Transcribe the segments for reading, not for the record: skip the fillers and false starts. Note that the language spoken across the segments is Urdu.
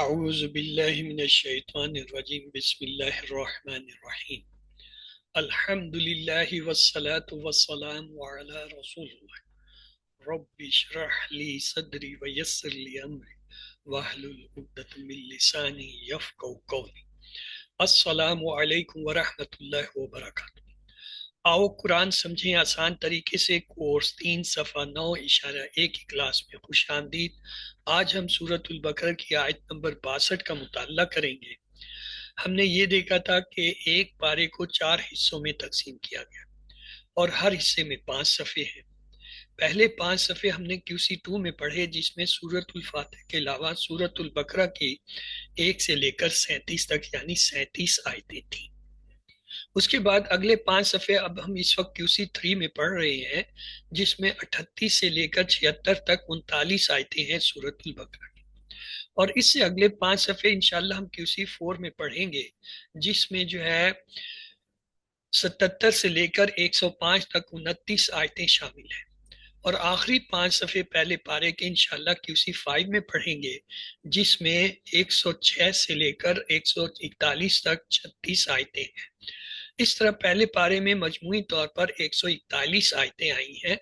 اعوذ باللہ من الشیطان الرجیم بسم اللہ الرحمن الرحیم الحمد للہ والصلاة والسلام علی رسول اللہ رب اشرح لی صدری ویسر لی امری واحلل عقدۃ من لسانی یفقہوا قولی۔ السلام علیکم ورحمۃ اللہ وبرکاتہ۔ آؤ قرآن سمجھیں آسان طریقے سے کورس 3 صفحہ 9.1 کی کلاس میں خوش آمدید۔ آج ہم سورۃ البقرہ کی آیت نمبر 62 کا مطالعہ کریں گے۔ ہم نے یہ دیکھا تھا کہ ایک پارے کو 4 حصوں میں تقسیم کیا گیا اور ہر حصے میں 5 صفحے ہیں۔ پہلے 5 صفحے ہم نے QC2 میں پڑھے جس میں سورۃ الفاتح کے علاوہ سورۃ البقرہ کی 1 سے لے کر 37 تک یعنی 37 آیتیں تھیں۔ اس کے بعد اگلے 5 صفحے اب ہم اس وقت QC3 میں پڑھ رہے ہیں جس میں 38 سے لے کر 76 تک 39 آیتیں ہیں سورۃ البقرہ کی، اور اس سے اگلے 5 صفحے انشاءاللہ ہم QC4 میں پڑھیں گے جس میں جو ہے 77 سے لے کر 105 تک 29 آیتیں شامل ہیں، اور آخری 5 صفحے پہلے پارے کے انشاءاللہ QC5 میں پڑھیں گے جس میں 106 سے لے کر 141 تک 36 آیتیں ہیں۔ اس طرح پہلے پارے میں مجموعی طور پر 141 آیتیں آئی ہیں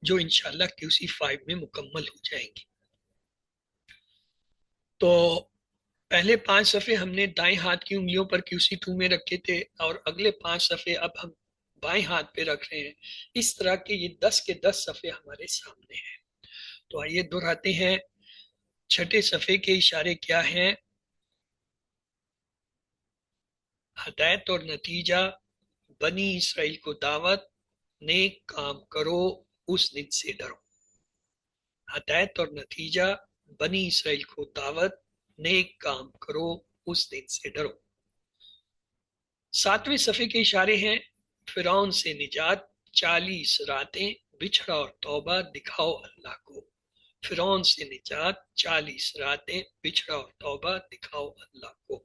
جو انشاءاللہ QC5 میں مکمل ہو جائیں گی۔ تو پہلے 5 صفحے ہم نے دائیں ہاتھ کی انگلیوں پر QC2 میں رکھے تھے اور اگلے 5 صفحے اب ہم بائیں ہاتھ پہ رکھ رہے ہیں۔ اس طرح کے یہ 10 کے 10 صفحے ہمارے سامنے ہیں۔ تو آئیے دہراتے ہیں چھٹے صفحے کے اشارے کیا ہیں۔ ہدایت اور نتیجہ، بنی اسرائیل کو دعوت، نیک کام کرو اس دن سے ڈرو۔ ہدایت اور نتیجہ، بنی اسرائیل کو دعوت، نیک کام کرو اس دن سے ڈرو۔ 7ویں صفحے کے اشارے ہیں فرعون سے نجات، 40 راتیں، بچھڑا اور توبہ، دکھاؤ اللہ کو۔ فرعون سے نجات، 40 راتیں، بچھڑا اور توبہ، دکھاؤ اللہ کو۔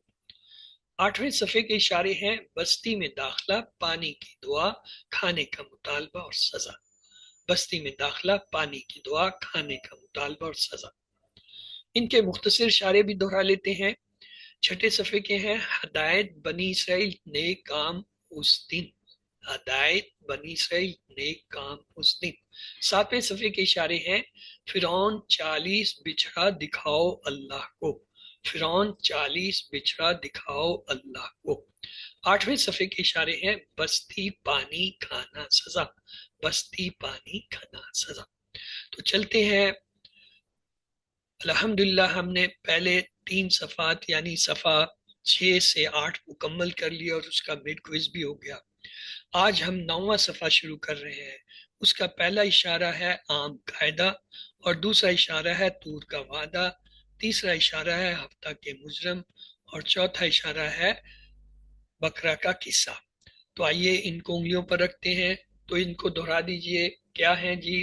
8ویں صفحے کے اشارے ہیں بستی میں داخلہ، پانی کی دعا، کھانے کا مطالبہ اور سزا۔ بستی میں داخلہ، پانی کی دعا، کھانے کا مطالبہ اور سزا۔ ان کے مختصر اشارے بھی دہرا لیتے ہیں۔ چھٹے صفحے کے ہیں ہدایت بنی اسرائیل نیک کام اس دن، ہدایت بنی اسرائیل نیک کام اس دن۔ 7ویں صفحے کے اشارے ہیں فرعون 40 بچھڑا، دکھاؤ اللہ کو۔ فرعون 40 بچھڑا، دکھاؤ اللہ کو۔ 8ویں صفحے کے اشارے ہیں بستی پانی کھانا سزا، بستی پانی کھانا سزا۔ تو چلتے ہیں، الحمدللہ ہم نے پہلے 3 صفحات یعنی صفحہ 6 سے 8 مکمل کر لیا اور اس کا مڈ کوئز بھی ہو گیا۔ آج ہم 9واں صفحہ شروع کر رہے ہیں۔ اس کا پہلا اشارہ ہے عام قاعدہ، اور دوسرا اشارہ ہے طور کا وعدہ، تیسرا اشارہ ہے ہفتہ کے مجرم، اور چوتھا اشارہ ہے بقرہ کا قصہ۔ تو آئیے ان کو انگلیوں پر رکھتے ہیں، تو ان کو دہرا دیجئے کیا ہیں جی۔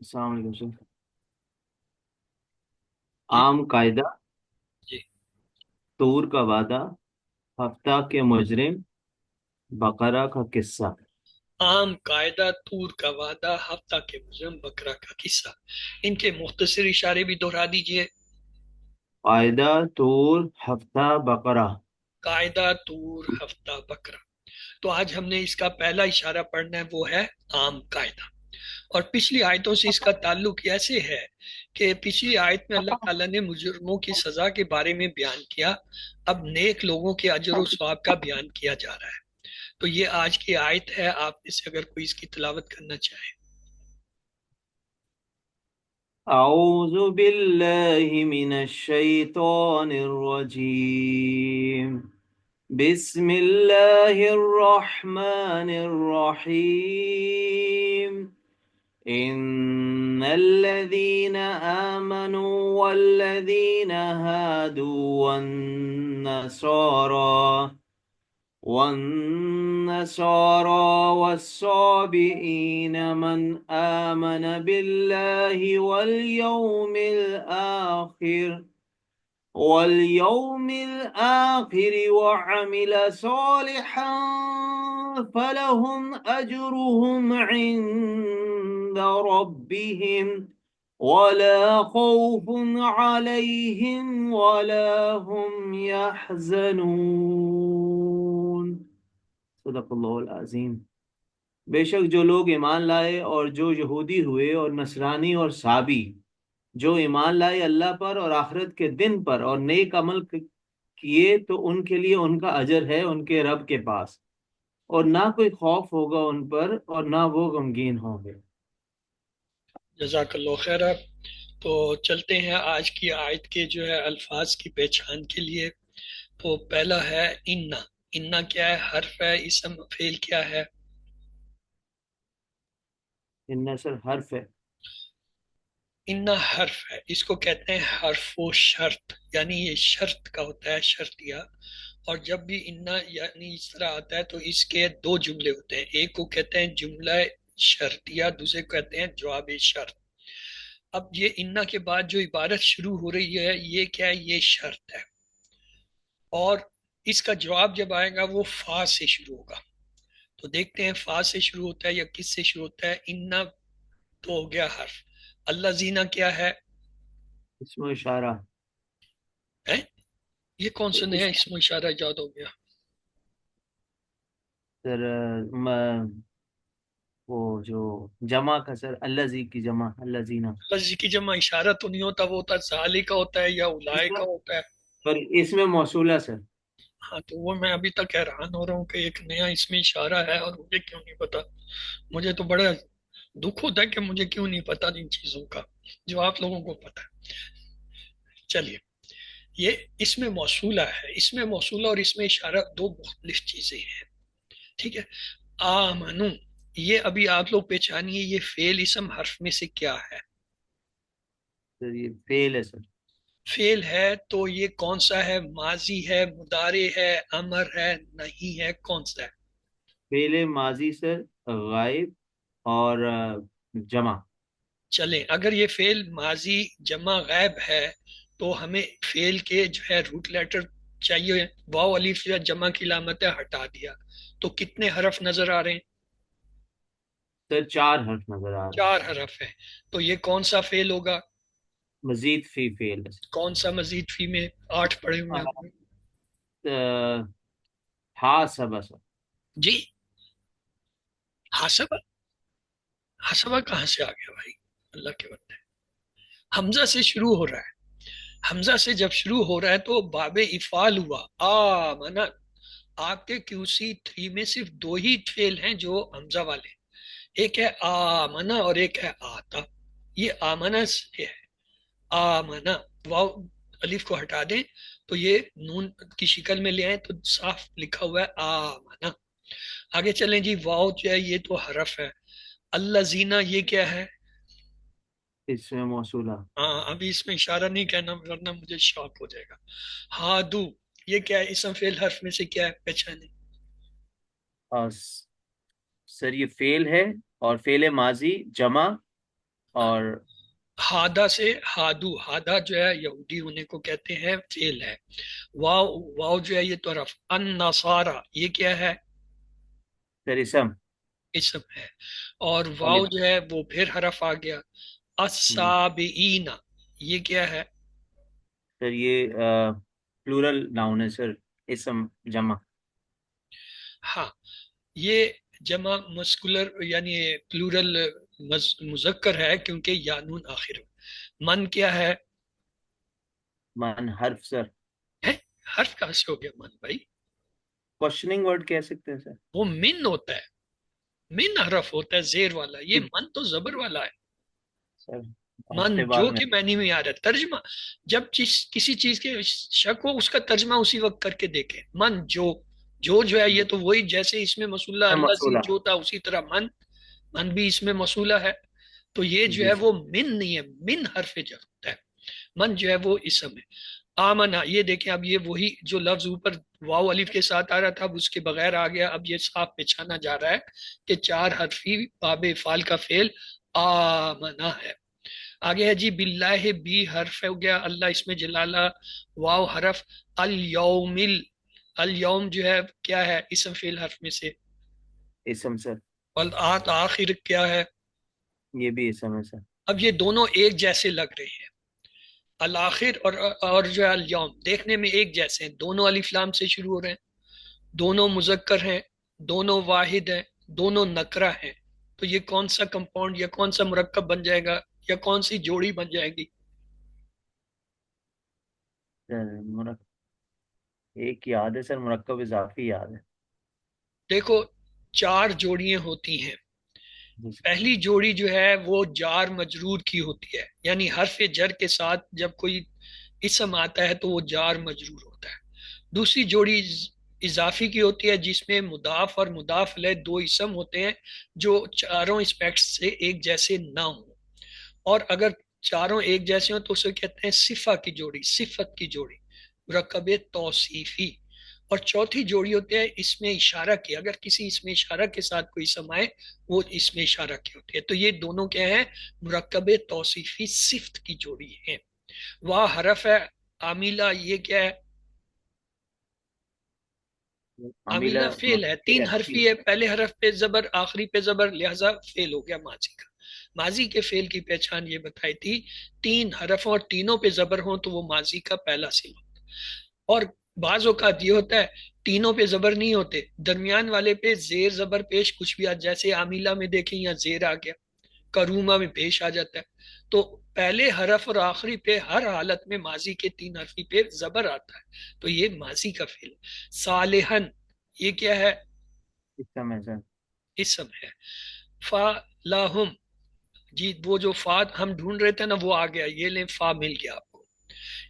السلام علیکم سر۔ عام قاعدہ، جی طور کا وعدہ، ہفتہ کے مجرم، بقرہ کا قصہ۔ عام قاعدہ، طور کا وعدہ، ہفتہ کے مجرم، بقرہ کا قصہ۔ ان کے مختصر اشارے بھی دہرا دیجئے۔ قاعدہ، طور، ہفتہ، بقرہ۔ قاعدہ، طور، ہفتہ، بقرہ۔ تو آج ہم نے اس کا پہلا اشارہ پڑھنا ہے، وہ ہے عام قاعدہ، اور پچھلی آیتوں سے اس کا تعلق ایسے ہے کہ پچھلی آیت میں اللہ تعالیٰ نے مجرموں کی سزا کے بارے میں بیان کیا، اب نیک لوگوں کے اجر و ثواب کا بیان کیا جا رہا ہے۔ تو یہ آج کی آیت ہے، آپ میں سے اگر کوئی اس کی تلاوت کرنا چاہے۔ اعوذ باللہ من الشیطان الرجیم، بسم اللہ الرحمن الرحیم۔ ان الذين آمنوا والذين هادوا والنصارى والصابئين من آمن بالله واليوم الآخر وعمل صالحا فلهم أجرهم عند عند ربهم ولا خوف عليهم ولا هم يحزنون صدق اللہ العظیم۔ بے شک جو لوگ ایمان لائے اور جو یہودی ہوئے اور نصرانی اور صابی، جو ایمان لائے اللہ پر اور آخرت کے دن پر اور نیک عمل کیے، تو ان کے لیے ان کا اجر ہے ان کے رب کے پاس، اور نہ کوئی خوف ہوگا ان پر اور نہ وہ غمگین ہوں گے۔ جزاک اللہ خیر۔ تو چلتے ہیں آج کی آیت کے جو ہے الفاظ کی پہچان کے لیے۔ تو پہلا ہے انا۔ انا کیا ہے؟ حرف ہے، اسم فعل کیا ہے؟ ان سر حرف ہے۔ انا حرف ہے، اس کو کہتے ہیں حرف و شرط، یعنی یہ شرط کا ہوتا ہے، شرطیہ۔ اور جب بھی انا یعنی اس طرح آتا ہے تو اس کے دو جملے ہوتے ہیں، ایک کو کہتے ہیں جملہ شرطیہ، دوسرے کو کہتے ہیں جواب شرط۔ اب یہ انا کے بعد جو عبارت شروع ہو رہی ہے یہ کیا ہے؟ یہ شرط ہے، اور اس کا جواب جب آئے گا وہ فا سے شروع ہوگا۔ تو دیکھتے ہیں فا سے شروع ہوتا ہے یا کس سے شروع ہوتا ہے؟ انا تو ہو گیا حرف، اللہ زینہ کیا ہے؟ اسم اشارہ۔ ہیں؟ یہ کون سا نیا اسم اشارہ ایجاد ہو گیا؟ سر وہ جو جمع کا سر، اللہ زی کی جمع، اللہ زینہ۔ اللہ جی کی جمع اشارہ تو نہیں ہوتا، وہ ہوتا ہے ذالک کا ہوتا ہے یا اولائے کا ہوتا ہے۔ پر اس میں موصولہ سر۔ ہاں تو وہ میں ابھی تک حیران ہو رہا ہوں کہ ایک نیا اس میں اشارہ ہے اور مجھے کیوں نہیں پتا۔ مجھے تو بڑا دکھ ہوتا ہے کہ مجھے کیوں نہیں پتا ان چیزوں کا جو آپ لوگوں کو پتا ہے۔ چلیے، یہ اس میں موصولہ ہے، اس میں موصولہ اور اس میں اشارہ دو مختلف چیزیں ہیں، ٹھیک ہے؟ آمنو، یہ ابھی آپ لوگ پہچانیے یہ فعل اسم حرف میں سے کیا ہے؟ سر یہ فعل ہے سر۔ فعل ہے تو یہ کون سا ہے؟ ماضی ہے، مضارع ہے، امر ہے، نہیں ہے، کون سا ہے؟ فعل ماضی سر، غائب اور جمع۔ چلیں، اگر یہ فعل ماضی جمع غائب ہے تو ہمیں فعل کے جو ہے روٹ لیٹر چاہیے، واو الف یا جمع کی علامت ہے ہٹا دیا، تو کتنے حرف نظر آ رہے ہیں؟ سر 4 حرف نظر آ رہے ہیں۔ 4 حرف ہے، تو یہ کون سا فعل ہوگا؟ مزید فی فعل ہے سر۔ کون سا مزید فی میں؟ 8 پڑھے ہوئے ہیں آپ نے۔ حاسب سر۔ جی، حسب؟ حسبہ کہاں سے آ گیا بھائی؟ اللہ کے بندے، حمزہ سے شروع ہو رہا ہے، حمزہ سے جب شروع ہو رہا ہے تو باب افعال ہوا، آمنا۔ آپ کے QC 3 میں صرف 2 ہی فعل ہیں جو حمزہ والے، ایک ہے آمنا اور ایک ہے آتا۔ یہ آمنا سے ہے، آمنا، واو الف کو ہٹا دیں تو یہ نون کی شکل میں لے آئیں تو صاف لکھا ہوا ہے آمنا۔ آگے چلیں جی، واو جو ہے یہ تو حرف ہے، اللہ زینہ یہ کیا ہے؟ اس میں موصولہ۔ ہاں ابھی اس میں اشارہ نہیں کہنا ورنہ مجھے شوق ہو جائے گا۔ ہادو یہ کیا ہے؟ اسم فعل حرف میں سے کیا ہے؟ پہچانے۔ اور سر یہ فعل ہے اور فعل ماضی جمع اور ہادا سے ہادو، ہادا جو ہے یہودی ہونے کو کہتے ہیں، فعل ہے۔ واو، واو جو ہے یہ تو حرف، النصارى یہ کیا ہے؟ سر اسم۔ اسم ہے، اور واو الف۔ جو ہے وہ پھر حرف آ گیا۔ السابعین یہ کیا ہے؟ سر یہ پلورل ناؤن ہے سر، اسم جمع۔ ہاں، یہ جمع مسکولر یعنی پلورل مذکر ہے کیونکہ یانون آخر میں۔ من کیا ہے؟ من حرف سر۔ ہے؟ حرف کہاں سے ہو گیا من بھائی؟ کوشچننگ ورڈ کہہ سکتے ہیں سر۔ وہ من ہوتا ہے، من حرف ہوتا ہے زیر والا، یہ من تو زبر والا ہے۔ سر من ہفتے بعد جو میں کہ معنی میں آ رہا ہے، ترجمہ جب کسی چیز کے شک ہو اس کا ترجمہ اسی وقت کر کے دیکھیں۔ من جو ہے یہ تو وہی جیسے اس میں مسئلہ اللہ سے موصولہ۔ جو تھا اسی طرح من بھی اس میں مسئلہ ہے، تو یہ جو جی ہے سر۔ وہ من نہیں ہے، من حرف جر ہوتا ہے، من جو ہے وہ اسم ہے۔ آمنا یہ دیکھیں، اب یہ وہی جو لفظ اوپر واو الف کے ساتھ آ رہا تھا اب اس کے بغیر آ گیا، اب یہ صاف پہچانا جا رہا ہے کہ 4 حرفی باب افعال کا فعل آمنا ہے۔ آگے ہے جی باللہ، بی حرف ہو گیا، اللہ اس میں جلالہ، واو حرف، الیوم الیوم جو ہے کیا ہے؟ اسم فعل حرف میں سے، اسم سر۔ والآت آخر کیا ہے؟ یہ بھی اسم ہے سر. اب یہ دونوں ایک جیسے لگ رہے ہیں، الآخر اور جو ہے الیوم دیکھنے میں ایک جیسے ہیں، دونوں الف لام سے شروع ہو رہے ہیں، دونوں مذکر ہیں، دونوں واحد ہیں، دونوں نکرہ ہیں. تو یہ کون سا کمپاؤنڈ یا کون سا مرکب بن جائے گا یا کون سی جوڑی بن جائے گی؟ ایک یاد ہے سر، مرکب اضافی یاد ہے. دیکھو 4 جوڑیاں ہوتی ہیں. جی سر. پہلی جوڑی جو ہے وہ جار مجرور کی ہوتی ہے، یعنی حرف جر کے ساتھ جب کوئی اسم آتا ہے تو وہ جار مجرور ہوتا ہے. دوسری جوڑی اضافی کی ہوتی ہے جس میں مضاف اور مضاف الیہ 2 اسم ہوتے ہیں جو چاروں اسپیکٹس سے ایک جیسے نہ ہوں، اور اگر چاروں ایک جیسے ہوں تو اسے کہتے ہیں صفہ کی جوڑی، صفت کی جوڑی، مرکب توصیفی. اور چوتھی جوڑی ہوتی ہے اس میں اشارہ کی، اگر کسی اس میں اشارہ کے ساتھ کوئی اسم آئے وہ اس میں اشارہ کی ہوتی ہے. تو یہ دونوں کیا ہیں؟ مرکب توصیفی صفت کی جوڑی ہیں. وہ حرف ہے عاملہ، یہ کیا ہے؟ عاملہ عاملہ فعل ہے، 3 حرفی ہے، پہلے حرف پہ زبر، آخری پہ زبر، لہذا فعل ہو گیا ماضی کا. ماضی کے فعل کی پہچان یہ بتائی تھی، 3 حرف اور تینوں پہ زبر ہوں تو وہ ماضی کا پہلا صیغہ. اور بعض اوقات یہ ہوتا ہے تینوں پہ زبر نہیں ہوتے، درمیان والے پہ زیر زبر پیش کچھ بھی جیسے عاملہ میں دیکھیں یا زیر آ گیا، کرومہ میں پیش آ جاتا ہے. تو پہلے حرف اور آخری پہ ہر حالت میں ماضی کے 3 حرفی پہ زبر آتا ہے، تو یہ ماضی کا فعل. صالحن یہ کیا ہے؟ اسم ہے سر. اسم ہے. فا لاہم، جی وہ جو فا ہم ڈھونڈ رہے تھے نا وہ آ گیا، یہ لیں فا مل گیا آپ کو.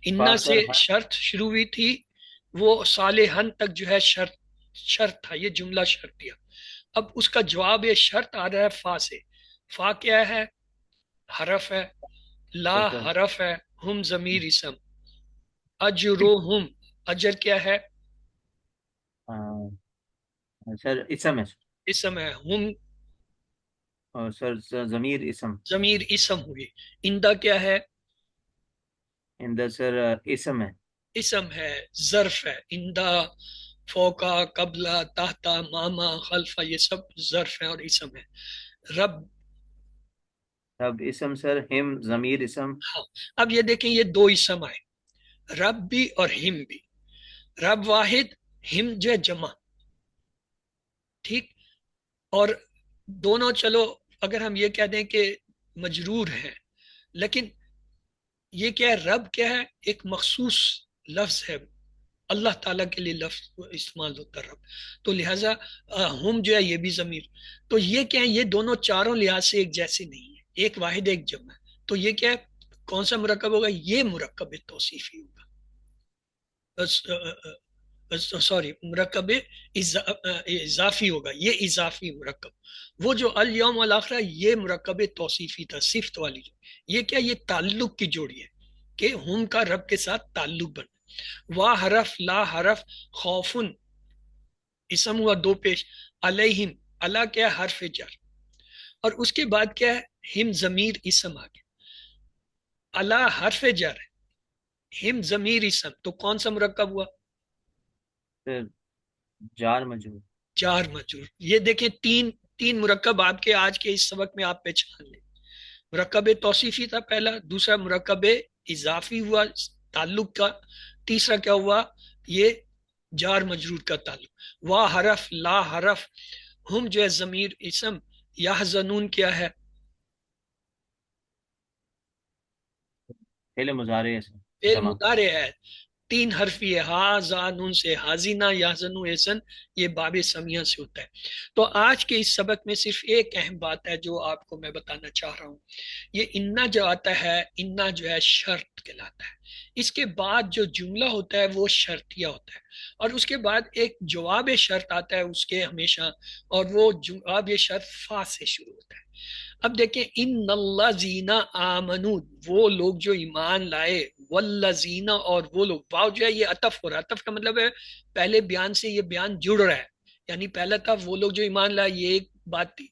انا سے سر شرط شروع ہوئی تھی، وہ صالحن تک جو ہے شرط تھا، یہ جملہ شرطیہ. اب اس کا جواب یہ شرط آ رہا ہے فا سے. فا کیا ہے؟ حرف ہے. لا سر حرف ہے. ہم ضمیر اسم. اجروہم اجر کیا ہے؟ سر اسم ہے سر. اسم ہے. ہم اور سر ضمیر اسم. ضمیر اسم ہوئی. اندہ کیا ہے؟ اندر سر اسم ہے. اسم ہے. ظرف ہے. اندہ، فوقا، قبلہ، تحتا، ماما، خلفہ، یہ سب ظرف ہیں اور اسم ہے. رب، رب اسم سر. ہم ضمیر اسم. ہاں. اب یہ دیکھیں یہ 2 اسم آئے، رب بھی اور ہم بھی. رب واحد، ہم جو ہے جمع، ٹھیک. اور دونوں چلو اگر ہم یہ کہہ دیں کہ مجرور ہیں، لیکن یہ کیا ہے؟ رب کیا ہے؟ ایک مخصوص لفظ ہے، اللہ تعالیٰ کے لیے لفظ استعمال ہوتا ہے رب. تو لہٰذا ہم جو ہے یہ بھی ضمیر. تو یہ کیا ہے؟ یہ دونوں چاروں لحاظ سے ایک جیسے نہیں ہیں، ایک واحد ایک جمع ہے. تو یہ کیا ہے؟ کون سا مرکب ہوگا؟ یہ مرکب توصیفی ہوگا. سوری، مرکب اضافی ہوگا، یہ اضافی مرکب. وہ جو الیوم والآخرہ یہ مرکب توصیفی تھا، صفت والی. یہ کیا؟ یہ تعلق کی جوڑی ہے کہ ہم کا رب کے ساتھ تعلق بن. وا حرف، لا حرف، خوفن اسم ہوا 2 پیش، علیہم اللہ کیا؟ حرف جر. اور اس کے بعد کیا ہے؟ ہم ضمیر اسم آ گیا. اللہ حرف جر ہے، ہم ضمیر اسم، تو کون سا مرکب ہوا؟ سر جار مجرور. جار مجرور. یہ دیکھیں تین مرکب آپ کے آج کے اس سبق میں آپ پہچان لیں. مرکب توصیفی تھا پہلا، دوسرا مرکب اضافی ہوا تعلق کا، تیسرا کیا ہوا؟ یہ جار مجرور کا تعلق. وا حرف، لا حرف، ہم جو ہے ضمیر اسم، یحزنون کیا ہے؟ فعل مضارع ہے سر. فعل جمع. مضارع ہے، 3 حرفی ہے. ہا زا نون سے حازینہ، یحزنو احسن، یہ باب سمیہ سے ہوتا ہے. تو آج کے اس سبق میں صرف ایک اہم بات ہے جو آپ کو میں بتانا چاہ رہا ہوں. یہ انا جو آتا ہے، انا جو ہے شرط کہلاتا ہے. اس کے بعد جو جملہ ہوتا ہے وہ شرطیہ ہوتا ہے، اور اس کے بعد ایک جواب شرط آتا ہے اس کے ہمیشہ، اور وہ جواب شرط فا سے شروع ہوتا ہے. اب دیکھیں ان الذین آمنوا، وہ لوگ جو ایمان لائے، والذین اور وہ لوگ، واو جو ہے یہ عطف ہو رہا ہے. عطف کا مطلب ہے پہلے بیان سے یہ بیان جڑ رہا ہے، یعنی پہلا تھا وہ لوگ جو ایمان لائے، یہ ایک بات تھی.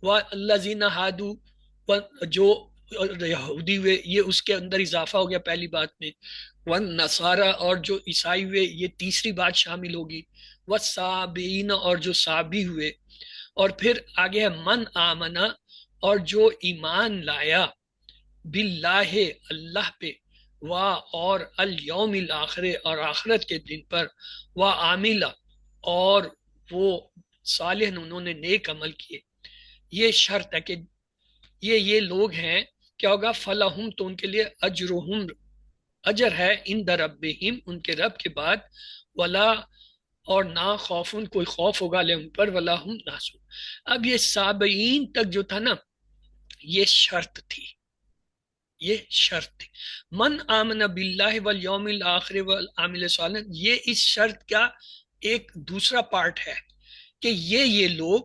والذین ہادو، جو یہودی ہوئے، یہ اس کے اندر اضافہ ہو گیا پہلی بات میں. والنصارى، اور جو عیسائی ہوئے، یہ تیسری بات شامل ہوگی. والصابئین، اور جو صابی ہوئے. اور پھر آگے ہے من آمنا، اور جو ایمان لایا باللہ اللہ پہ، اور الیوم الاخر اور آخرت کے دن پر، عاملہ اور وہ صالح انہوں نے نیک عمل کیے. یہ شرط ہے کہ یہ لوگ ہیں. کیا ہوگا؟ فلہم تو ان کے لیے اجرہم اجر ہے، عند ربہم ان کے رب کے بعد، ولا اور نہ خوفن کوئی خوف ہوگا علیہم پر، ولا ہم نحزن. اب یہ سابعین تک جو تھا نا، یہ شرط تھی، یہ شرط تھی. من آمن باللہ والیوم الاخر والعامل صالحا، یہ اس شرط کا ایک دوسرا پارٹ ہے کہ یہ لوگ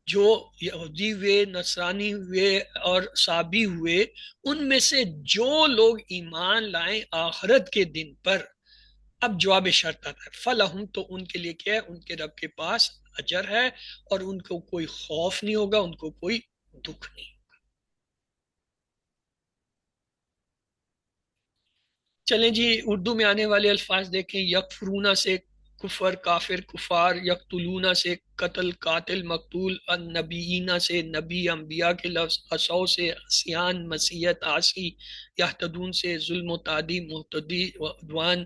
جو یہودی ہوئے، نصرانی ہوئے اور صابی ہوئے، ان میں سے جو لوگ ایمان لائیں آخرت کے دن پر. اب جواب شرط آتا ہے، فلہم تو ان کے لیے کیا ہے؟ ان کے رب کے پاس اجر ہے، اور ان کو کوئی خوف نہیں ہوگا، ان کو کوئی دکھ نہیں. چلیں جی، اردو میں آنے والے الفاظ دیکھیں. یکفرونا سے کفر کافر کفار، یقتلونا سے قتل قاتل مقتول، النبیین سے نبی انبیاء کے لفظ، عصو سے عصیان مسیحیت عاصی، یہتدون سے ظلم و تعدی محتدی و عدوان،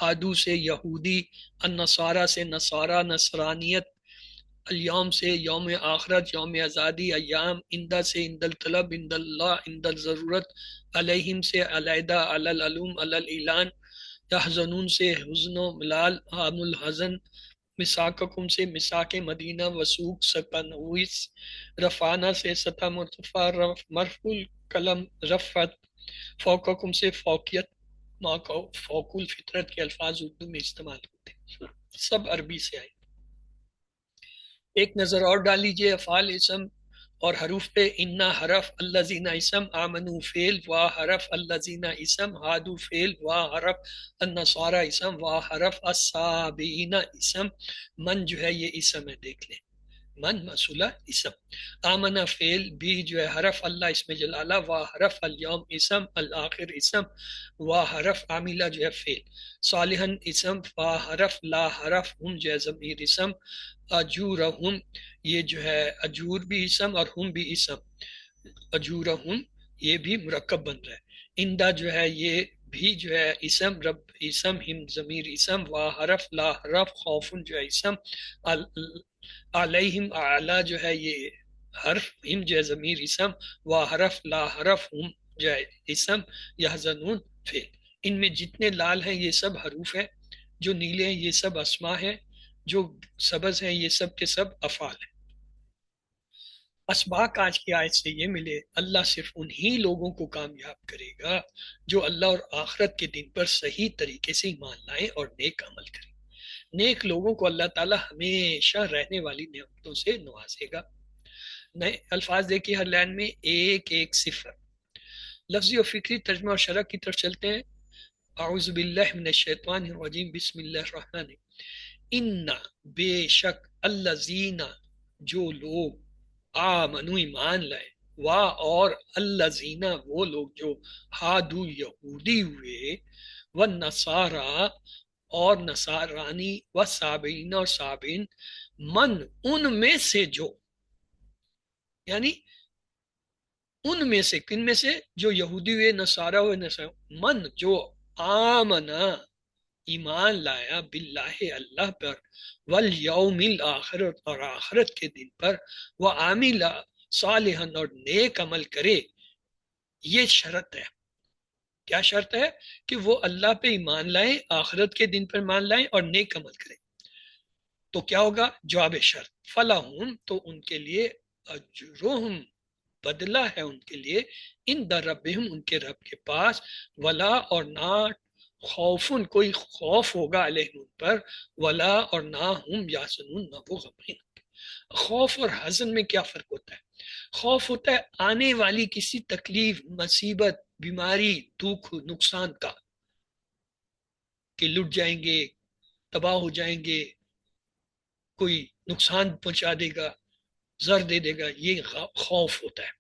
ہادو سے یہودی، النصارہ سے نصارہ نصرانیت، الیوم سے یوم آخرت یوم آزادی، ایام، اندہ سے عند الطلب عند اللہ عند الضرورت، علیہم سے علیحدہ علی العلوم علی الاعلان، یحزنون سے حزن و ملال عام الحزن، مساککم سے مساک مدینہ وسوق سکنویس، رفانہ سے سطح مرتفع مرفوع القلم رفعت، فوقکم سے فوقیت، فوق الفطرت کے الفاظ اردو میں استعمال ہوتے ہیں، سب عربی سے آئے. ایک نظر اور ڈال لیجئے افعال اسم اور حروف پہ. انا حرف، الذین اسم، آمنو فعل، وا حرف، الذین اسم، ہادو فعل، وا حرف، النصارى اسم، وا حرف، الصابئین اسم. من جو ہے یہ اسم ہے، دیکھ لیں. من مسئولہ اسم. آمنہ فعل، بھی جو ہے حرف، اللہ اسم جلالہ، وا حرف، الیوم اسم، الآخر اسم، وا حرف، عاملہ جو ہے فعل. صالحن اسم، فا حرف، لا حرف، ہم جو ہے ضمیر اسم. اجورہم، یہ جو ہے اجور بھی اسم اور ہم بھی اسم. اجورہم یہ بھی مرکب بن رہا ہے. اندہ جو ہے یہ بھی جو ہے اسم، رب اسم، ہم ضمیر اسم، وا حرف، لا حرف، خوفن جو ہے اسم، علیہم اعلی جو ہے یہ حرف، ہم جو ہے ضمیر اسم، وا حرف، لا حرف، ہم جو ہے اسم، یحزنون فعل. ان میں جتنے لال ہیں یہ سب حروف ہیں، جو نیلے ہیں یہ سب اسماء ہیں، جو سبز ہیں یہ سب کے سب افعال ہیں. اسباق آج کی آیت سے یہ ملے، اللہ صرف انہی لوگوں کو کامیاب کرے گا جو اللہ اور آخرت کے دن پر صحیح طریقے سے ایمان لائیں اور نیک عمل کریں. نیک لوگوں کو اللہ تعالی ہمیشہ رہنے والی نعمتوں سے نوازے گا. نئے الفاظ دیکھیے ہر لائن میں 1-1-0. لفظی و فکری ترجمہ اور شرح کی طرف چلتے ہیں. اعوذ باللہ من الشیطان الرجیم، بسم اللہ الرحمن الرحیم. ان بے شک، الذین جو لوگ، آمنو ایمان لائے، وا اور الذین وہ لوگ جو، ہادو یہودی ہوئے، والنصارى اور نصارانی، والصابئین اور صابئین، من ان میں سے جو، یعنی ان میں سے، کن میں سے؟ جو یہودی ہوئے نصارہ ہوئے من جو آمنا ایمان لایا، باللہ اللہ پر، والیوم الاخر اور آخرت کے دن پر، وعامل صالحا اور نیک عمل کرے. یہ شرط ہے. کیا شرط ہے؟ کہ وہ اللہ پہ ایمان لائیں، آخرت کے دن پر ایمان لائیں اور نیک عمل کریں. تو کیا ہوگا؟ جواب شرط. فلہم تو ان کے لیے، اجرہم بدلہ ہے ان کے لیے، ان در ربہم ان کے رب کے پاس، ولا اور نہ خوفن کوئی خوف ہوگا علیہم ان پر، ولا اور نہ ہم یحزنون نہ وہ غمگین. خوف اور حزن میں کیا فرق ہوتا ہے؟ خوف ہوتا ہے آنے والی کسی تکلیف، مصیبت، بیماری، دکھ، نقصان کا، کہ لٹ جائیں گے، تباہ ہو جائیں گے، کوئی نقصان پہنچا دے گا، زر دے دے گا، یہ خوف ہوتا ہے.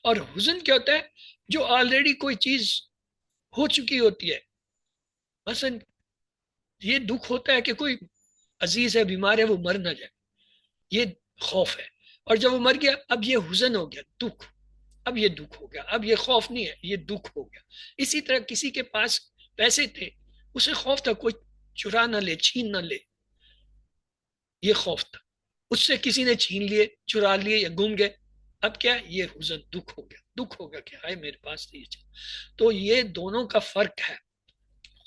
اور حزن کیا ہوتا ہے؟ جو آلریڈی کوئی چیز ہو چکی ہوتی ہے. مثلا یہ دکھ ہوتا ہے کہ کوئی عزیز ہے، بیمار ہے، وہ مر نہ جائے، یہ خوف ہے. اور جب وہ مر گیا اب یہ حزن ہو گیا، دکھ، اب یہ دکھ ہو گیا، اب یہ خوف نہیں ہے، یہ دکھ ہو گیا۔ اسی طرح کسی کے پاس پیسے تھے، اسے خوف تھا کوئی چرا نہ لے، چھین نہ لے، یہ خوف تھا، اس سے کسی نے چھین لیے، چرا لیے یا گم گئے، اب کیا، یہ حزن، دکھ ہو گیا، دکھ ہوگا کہ ہائے میرے پاس نہیں ہے۔ تو یہ دونوں کا فرق ہے۔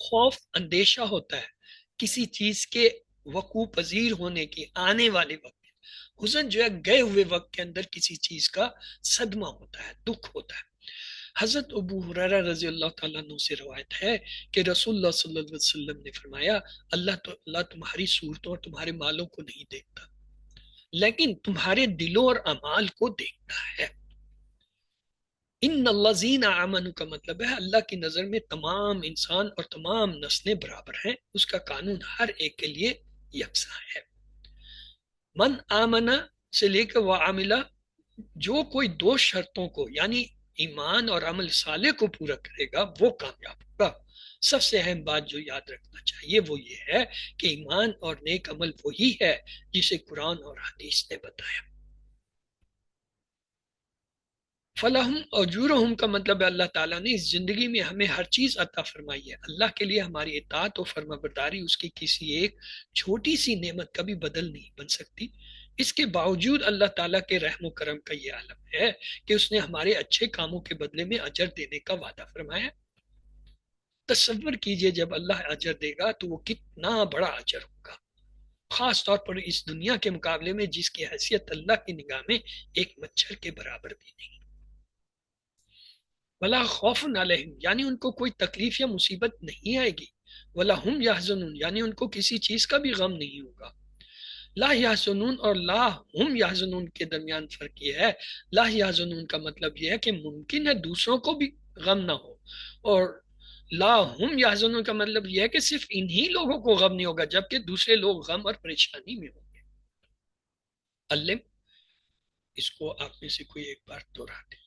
خوف اندیشہ ہوتا ہے کسی چیز کے وقوع پذیر ہونے کی، آنے والے وقت۔ حزن جو ہے گئے ہوئے وقت کے اندر کسی چیز کا صدمہ ہوتا ہے، دکھ ہوتا ہے۔ حضرت ابو ہریرہ رضی اللہ تعالیٰ عنہ سے روایت ہے کہ رسول اللہ صلی اللہ علیہ وسلم نے فرمایا، اللہ تمہاری صورتوں اور تمہارے مالوں کو نہیں دیکھتا، لیکن تمہارے دلوں اور اعمال کو دیکھتا ہے۔ ان الذین آمنوا کا مطلب ہے اللہ کی نظر میں تمام انسان اور تمام نسلیں برابر ہیں، اس کا قانون ہر ایک کے لیے یکساں ہے۔ من آمنا سے لے کے وعاملہ، جو کوئی دو شرطوں کو یعنی ایمان اور عمل صالح کو پورا کرے گا وہ کامیاب ہوگا۔ سب سے اہم بات جو یاد رکھنا چاہیے وہ یہ ہے کہ ایمان اور نیک عمل وہی ہے جسے قرآن اور حدیث نے بتایا۔ فلہم اجورہم کا مطلب ہے اللہ تعالیٰ نے اس زندگی میں ہمیں ہر چیز عطا فرمائی ہے، اللہ کے لیے ہماری اطاعت و فرما برداری اس کی کسی ایک چھوٹی سی نعمت کا بھی بدل نہیں بن سکتی۔ اس کے باوجود اللہ تعالیٰ کے رحم و کرم کا یہ عالم ہے کہ اس نے ہمارے اچھے کاموں کے بدلے میں اجر دینے کا وعدہ فرمایا۔ تصور کیجئے جب اللہ اجر دے گا تو وہ کتنا بڑا اجر ہوگا، خاص طور پر اس دنیا کے مقابلے میں جس کی حیثیت اللہ کی نگاہ میں ایک مچھر کے برابر بھی نہیں۔ ولا خوف علیہم یعنی ان کو کوئی تکلیف یا مصیبت نہیں آئے گی، ولا ہم یحزنون یعنی ان کو کسی چیز کا بھی غم نہیں ہوگا۔ لا یحزنون اور لا ہم یحزنون کے درمیان فرق یہ ہے، لا یحزنون کا مطلب یہ ہے کہ ممکن ہے دوسروں کو بھی غم نہ ہو، اور لا ہم یحزنون کا مطلب یہ ہے کہ صرف انہی لوگوں کو غم نہیں ہوگا جبکہ دوسرے لوگ غم اور پریشانی میں ہوں گے۔ علم، اس کو آپ میں سے کوئی ایک بار دہرا دیں۔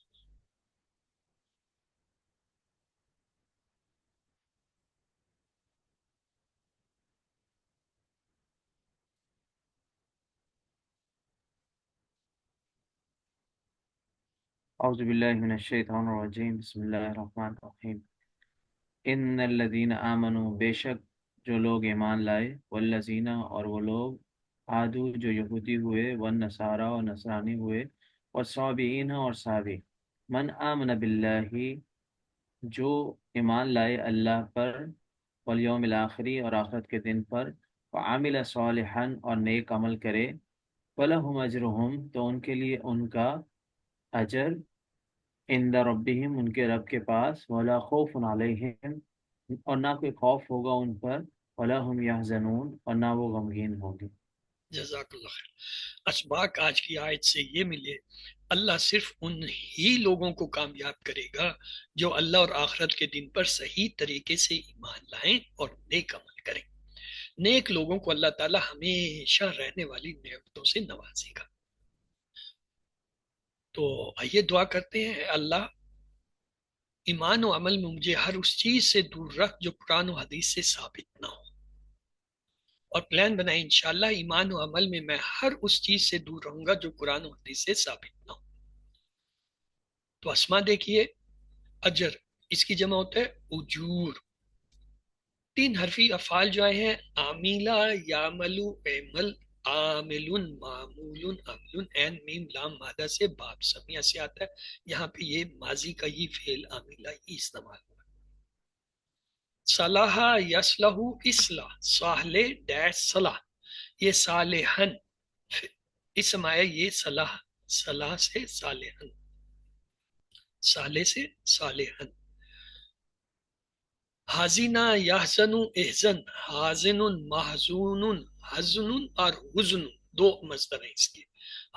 اعوذ باللہ من الشیطان الرجیم، بسم اللہ الرحمن الرحیم۔ ان الذین آمنوا، بے شک جو لوگ ایمان لائے، والذین اور وہ لوگ، عادو جو یہودی ہوئے، والنصارى اور نصرانی ہوئے، والصابئین اور صابی۔ من آمن باللہ، جو ایمان لائے اللہ پر، والیوم الآخری اور آخرت کے دن پر، وعامل صالحا اور نیک عمل کرے، فلہم اجرہم تو ان کے لیے ان کا اجر، عند ربہم ان کے رب کے پاس، ولا خوف علیہم اور نہ کوئی خوف ہوگا ان پر، ولا ہم یحزنون اور نہ وہ غمگین ہوں گے۔ جزاک اللہ خیر۔ اسباق آج کی آیت سے یہ ملے، اللہ صرف ان ہی لوگوں کو کامیاب کرے گا جو اللہ اور آخرت کے دن پر صحیح طریقے سے ایمان لائیں اور نیک عمل کریں۔ نیک لوگوں کو اللہ تعالیٰ ہمیشہ رہنے والی نعمتوں سے نوازے گا۔ تو آئیے دعا کرتے ہیں، اللہ ایمان و عمل میں مجھے ہر اس چیز سے دور رکھ جو قرآن و حدیث سے ثابت نہ ہو، اور پلان بنائیں انشاءاللہ ایمان و عمل میں ہر اس چیز سے دور رہوں گا جو قرآن و حدیث سے ثابت نہ ہو۔ تو اسما دیکھیے، اجر اس کی جمع ہوتا ہے اجور۔ تین حرفی افعال جو آئے ہیں، عاملہ، یعملو، عمل، عاملن، معمولن، عملن، عین میم لام مادہ سے باب سمیہ سے آتا ہے۔ یہاں پہ یہ ماضی کا ہی فعل عاملہ ہی استعمال ہوا۔ صلاح یصلح، اصلاح، صالح ڈیش صلاح، یہ صالحن اسم آیا، یہ صلاح، صلاح سے صالحن، صالح سے صالحن۔ حازینہ یحزن احزن، حازن محزون، حزن اور حزن دو مصدر ہیں اس کے۔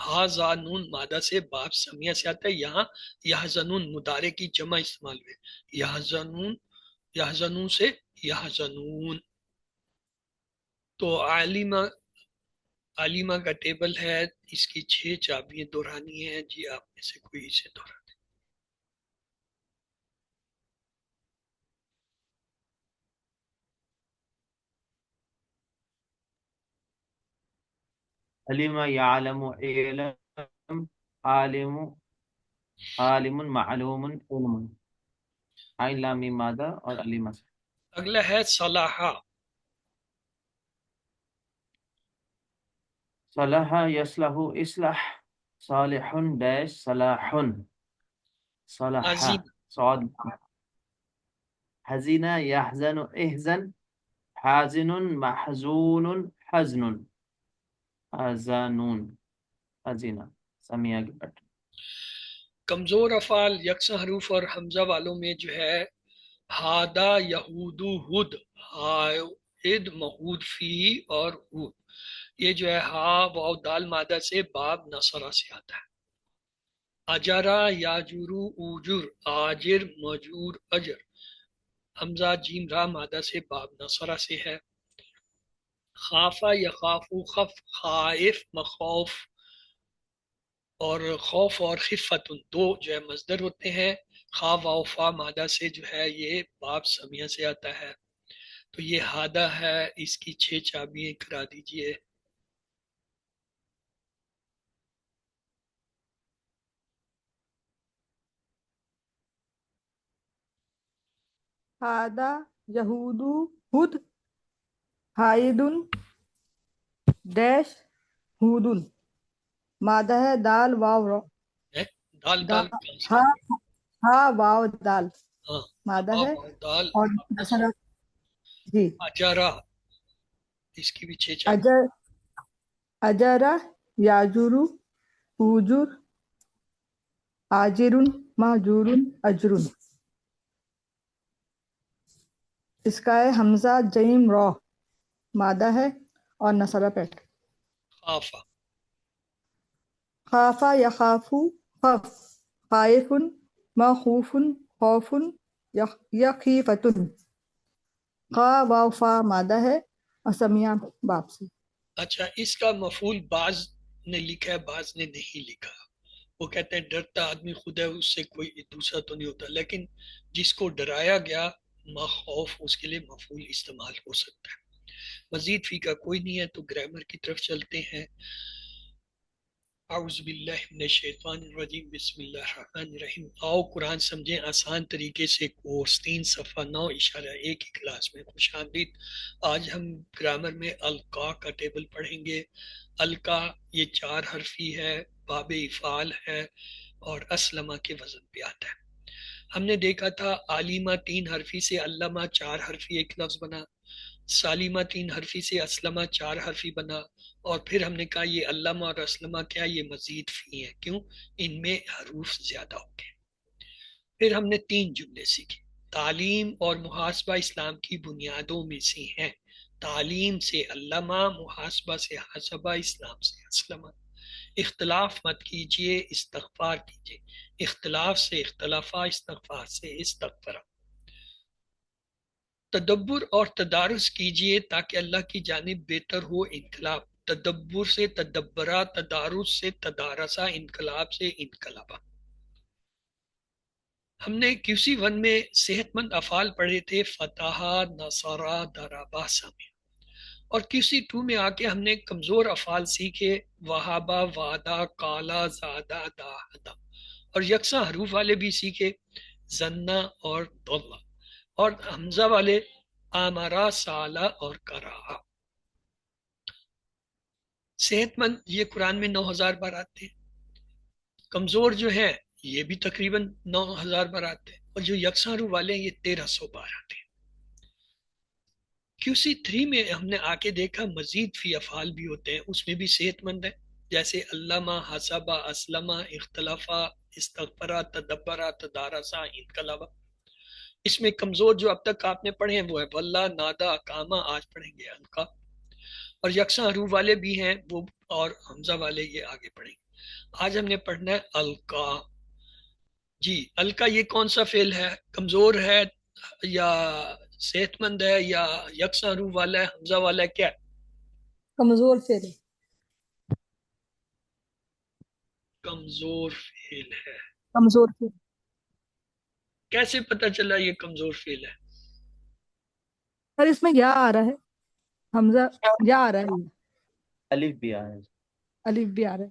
حازانون مادہ سے باب سمیہ سے آتا ہے، یہاں یحزنون مضارع کی جمع استعمال ہوئے، یحزنون، یحزنون سے یحزنون۔ تو عالمہ کا ٹیبل ہے، اس کی 6 چابیاں دہرانی ہیں، جی آپ میں سے کوئی اسے دہرا دیں۔ علم یعلم علم عالم عالم معلوم علم عین لام میم مادہ اور علیم سے اگلا ہے صلاحہ. صلح یصلح اصلح صالح ڈیش صلاح صلح حزین. صاد حزین یحزن احزن حازن محزون حزن حزنون حزینہ سمیہ کی پٹ کمزور افعال یکساں حروف اور حمزہ والوں میں جو ہے ہادا یہودو ہد، ہائد مہود فی اور ہود، یہ جو ہے ہا واو دال مادہ سے باب نصرہ سے آتا ہے. اجرا یاجورو اوجر آجر مجور اجر، حمزہ جیم را مادہ سے باب نصرہ سے ہے. خافا یخافو خف خائف مخوف، اور خوف اور خفت دو جو ہے مصدر ہوتے ہیں. خا واو فا مادہ سے جو ہے یہ باب سمیہ سے آتا ہے. تو یہ ہادہ ہے، اس کی 6 چابیاں کرا دیجئے. ہادا یہودو ہد ہائدن ڈیش ہودن، مادہ ہے دال واو رو دال دال کہاں سے؟ ہا ہا واو دال ہاں مادہ ہا ہے واو دال. اور نصرہ جی اجارا، اس کی بھی 6 چابیاں. اجر اجرا یاجرو اوجر آجرن ماجورن اجرن. اس کا ہے حمزہ جیم رو مادہ ہے اور نصرہ پیٹ. خافا. خافا یخافو خف خائفن مخوفن خوفن یخیفتن. خا واو فا مادہ ہے اور سمیہ باپ سے. اچھا، اس کا مفعول بعض نے لکھا ہے، بعض نے نہیں لکھا. وہ کہتے ہیں ڈرتا آدمی خود ہے، اس سے کوئی دوسرا تو نہیں ہوتا، لیکن جس کو ڈرایا گیا مخوف، اس کے لیے مفعول استعمال ہو سکتا ہے. مزید فی کا کوئی نہیں ہے تو گرامر کی طرف چلتے ہیں. اعوذ باللہ من الشیطان الرجیم، بسم اللہ الرحمن الرحیم. آؤ قرآن سمجھیں آسان طریقے سے. کورس 3 صفحہ 9 اشارہ 1 کی کلاس میں خوش آمدید. آج ہم گرامر میں القا کا ٹیبل پڑھیں گے. القا یہ 4 حرفی ہے، باب افعال ہے اور اسلمہ کے وزن پہ آتا ہے. ہم نے دیکھا تھا عالیمہ 3 حرفی سے علامہ 4 حرفی ایک لفظ بنا، سالمہ 3 حرفی سے اسلمہ 4 حرفی بنا، اور پھر ہم نے کہا یہ علامہ اور اسلمہ کیا، یہ مزید فی ہیں. کیوں؟ ان میں حروف زیادہ ہو گئے. پھر ہم نے 3 جملے سیکھے. تعلیم اور محاسبہ اسلام کی بنیادوں میں سے ہیں. تعلیم سے علامہ، محاسبہ سے حسبہ، اسلام سے اسلمہ. اختلاف مت کیجئے، استغفار کیجئے. اختلاف سے اختلافہ، استغفار سے استغفرہ. تدبر اور تدارس کیجئے تاکہ اللہ کی جانب بہتر ہو انقلاب. تدبر سے تدبرہ، تدارس سے تدارسہ، انقلاب سے انقلابہ. ہم نے QC 1 میں صحت مند افعال پڑھے تھے، فتح، نصرہ، ضربہ، سمع. اور QC 2 میں آ کے ہم نے کمزور افعال سیکھے، وہابہ، وعدہ، کالا، زادہ، داہدہ. اور یکساں حروف والے بھی سیکھے، زنہ اور دلہ. اور حمزہ والے آمرا، سالہ اور کرا. صحت مند یہ قرآن میں 9000 بار آتے ہیں. کمزور جو ہیں یہ بھی تقریباً 9000 بار آتے ہیں. اور جو یکساں حروف والے ہیں یہ 1300 بار آتے ہیں. QC 3 میں ہم نے آ کے دیکھا مزید فی افعال بھی ہوتے ہیں، اس میں بھی صحت مند ہے، جیسے علامہ، حسبہ، اسلمہ، اختلافہ، استغفرہ، تدبرہ، تدارسہ، انقلابہ. اس میں کمزور جو اب تک آپ نے پڑھے ہیں وہ ہے واللہ، نادا، کاما. آج پڑھیں گے القا. اور یکساں حروف والے بھی ہیں وہ، اور حمزہ والے یہ آگے پڑھیں گے. آج ہم نے پڑھنا ہے القا. جی القا یہ کون سا فعل ہے؟ کمزور ہے یا صحت مند ہے یا یکساں حروف والا ہے، حمزہ والا ہے، کیا ہے؟ کمزور فعل. کمزور فعل ہے. کمزور فعل کیسے پتہ چلا یہ کمزور فعل ہے؟ سر اس میں یا آ رہا ہے، حمزہ یا آ رہا ہے، الف بھی آیا ہے. الف بھی آ رہا ہے.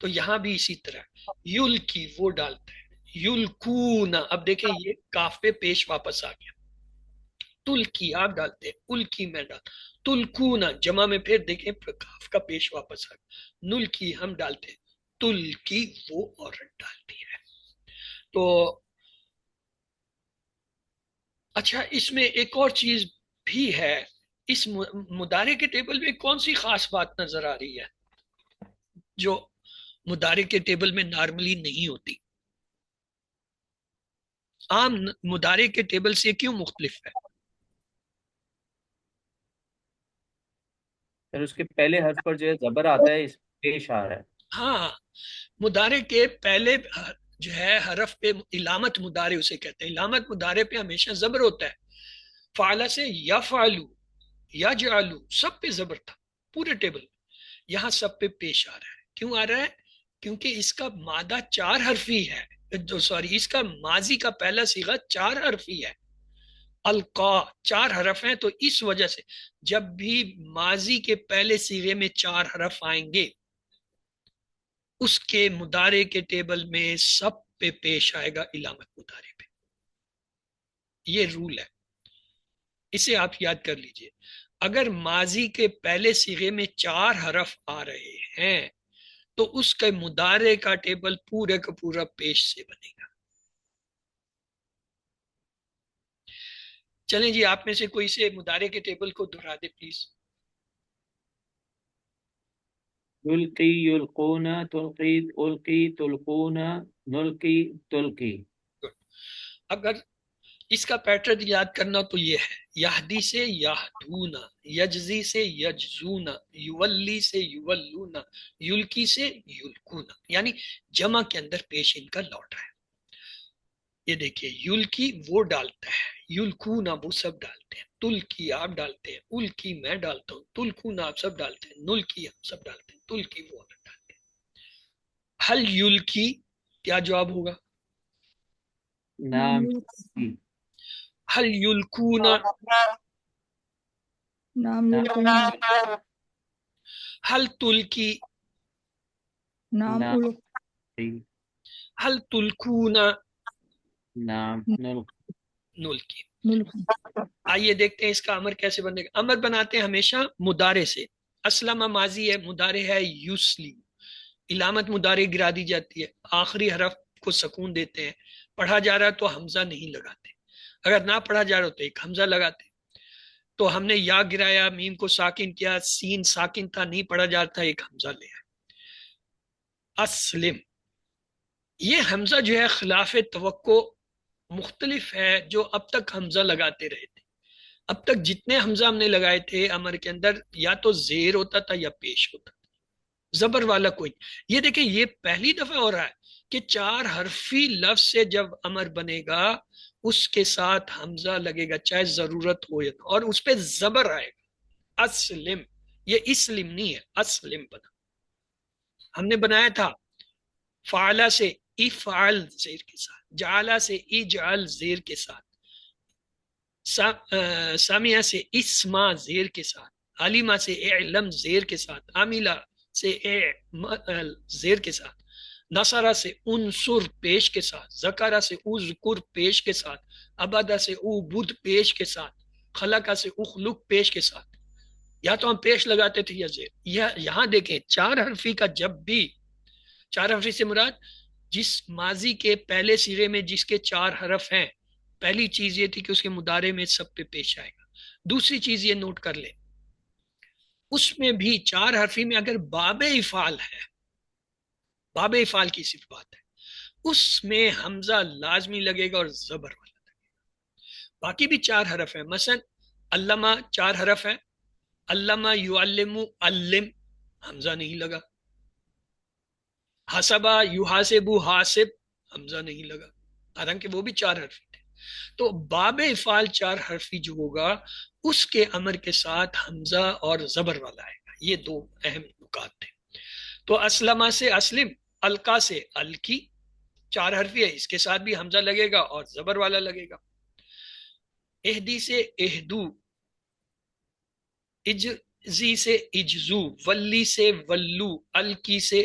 تو یہاں بھی اسی طرح یل کی وہ ڈالتا ہے، یلکونا، اب دیکھیں یہ کاف پہ پیش واپس آ گیا، تل کی آپ ڈالتے ہیں، ال کی میں ڈال، تلکونا جمع میں پھر دیکھیں کاف کا پیش واپس آ گیا، نل کی ہم ڈالتے ہیں، تل کی وہ عورت ڈالتی ہے۔ تو اچھا اس میں ایک اور چیز بھی ہے، اس مضارع کے ٹیبل میں کون سی خاص بات نظر آ رہی ہے جو مضارع کے ٹیبل میں نارملی نہیں ہوتی؟ عام مضارع کے ٹیبل سے کیوں مختلف ہے؟ پھر اس کے پہلے حرف پر جو ہے زبر آتا ہے، اس پیش آ رہا ہے۔ ہاں، مضارع کے پہلے جو ہے حرف پہ علامت مضارع اسے کہتے ہیں، علامت مضارع پہ ہمیشہ زبر ہوتا ہے۔ فعل سے یفعلو، یجعلو سب پہ زبر تھا پورے ٹیبل میں، یہاں سب پہ پیش آ رہا ہے۔ کیوں آ رہا ہے؟ کیونکہ اس کا مادہ 4 حرفی ہے، اس کا ماضی کا پہلا صیغہ 4 حرفی ہے، القا 4 حرف ہیں، تو اس وجہ سے جب بھی ماضی کے پہلے صیغے میں 4 حرف آئیں گے اس کے مضارع کے ٹیبل میں سب پہ پیش آئے گا علامت مضارع پہ، یہ رول ہے، اسے آپ یاد کر لیجئے۔ اگر ماضی کے پہلے صیغے میں 4 حرف آ رہے ہیں تو اس کے مضارع کا ٹیبل پورے کا پورا پیش سے بنے گا۔ چلیں جی، آپ میں سے کوئی سے مضارع کے ٹیبل کو دہرا دے پلیز۔ یلقی، یلقونا، تلقی، القی، تلقونا، نلقی، تلقی۔ اگر اس کا پیٹرن یاد کرنا تو یہ ہے، یہدی سے یہدونا، یجزی سے یجزونا، یولی سے یولونا، یلکی سے یلکونا، یعنی جمع کے اندر پیش ان کا لوٹ رہا ہے۔ یہ دیکھیے یلکی وہ ڈالتا ہے، یلکونا وہ سب ڈالتے ہیں، تلکی آپ ڈالتے ہیں، الکی میں ڈالتا ہوں، تلکونا آپ سب ڈالتے ہیں، نلکی ہم سب ڈالتے ہیں، تلکی وہ ڈالتے ہیں۔ حل یلکی کیا جواب ہوگا؟ نام، حل یلکونا، نام یلقون، حل تلکی، نام نام، الق، حل تلکونا، نام، نلقی۔ نلکی۔ ملک، آئیے دیکھتے ہیں اس کا امر کیسے بنے گا۔ امر بناتے ہیں ہمیشہ مضارع سے، اسلم ماضی ہے، مضارع ہے یسلم، علامت مضارع گرا دی جاتی ہے، آخری حرف کو سکون دیتے ہیں، پڑھا جا رہا تو حمزہ نہیں لگاتے، اگر نہ پڑھا جا رہا تو ایک حمزہ لگاتے۔ تو ہم نے یا گرایا، میم کو ساکن کیا، سین ساکن تھا نہیں پڑھا جا رہا تھا، ایک حمزہ لیا۔ اسلم، یہ حمزہ جو ہے خلاف توقع مختلف ہے جو اب تک حمزہ لگاتے رہے تھے۔ اب تک جتنے حمزہ ہم نے لگائے تھے امر کے اندر یا تو زیر ہوتا تھا یا پیش ہوتا تھا، زبر والا کوئی۔ یہ دیکھیں یہ پہلی دفعہ ہو رہا ہے کہ 4 حرفی لفظ سے جب امر بنے گا اس کے ساتھ حمزہ لگے گا چاہے ضرورت ہو یا نہ، اور اس پہ زبر آئے گا۔ اسلم، یہ اسلم نہیں ہے، اسلم بنا۔ ہم نے بنایا تھا فعلا سے افعل زیر کے ساتھ، جعلا سے اجعل زیر کے ساتھ، سامیہ سے اسما زیر کے ساتھ، علیمہ سے اعلم زیر کے ساتھ، عاملہ سے اعمل زیر کے ساتھ، نصرہ سے انصر پیش کے ساتھ، ذکرہ سے اذکر پیش کے ساتھ، عبدہ سے عبد پیش کے ساتھ، خلقہ سے اخلق پیش کے ساتھ۔ یا تو ہم پیش لگاتے تھے یا زیر۔ یہاں دیکھیں 4 حرفی کا جب بھی، 4 حرفی سے مراد جس ماضی کے پہلے صیغے میں جس کے 4 حرف ہیں، پہلی چیز یہ تھی کہ اس کے مضارع میں سب پہ پیش آئے گا۔ دوسری چیز یہ نوٹ کر لیں، اس میں بھی 4 حرفی میں اگر باب افعال ہے، باب افعال کی صرف بات ہے، اس میں حمزہ لازمی لگے گا اور زبر والا لگے گا۔ باقی بھی 4 حرف ہیں، مثلا علامہ 4 حرف ہے، علامہ یعلم، علم حمزہ نہیں لگا، حسبہ یحاسب، حاسب حمزہ نہیں لگا، حالانکہ وہ بھی 4 حرفی تھے۔ تو باب افعال 4 حرفی جو ہوگا اس کے امر کے ساتھ حمزہ اور زبر والا آئے گا۔ یہ 2 اہم نکات تھے۔ تو اسلمہ سے اسلم، القا سے الکی 4 حرفی ہے، اس کے ساتھ بھی حمزہ لگے گا اور زبر والا لگے گا۔ اہدی سے اہدو، اجزی سے اجزو، ولی سے ولو، الکی سے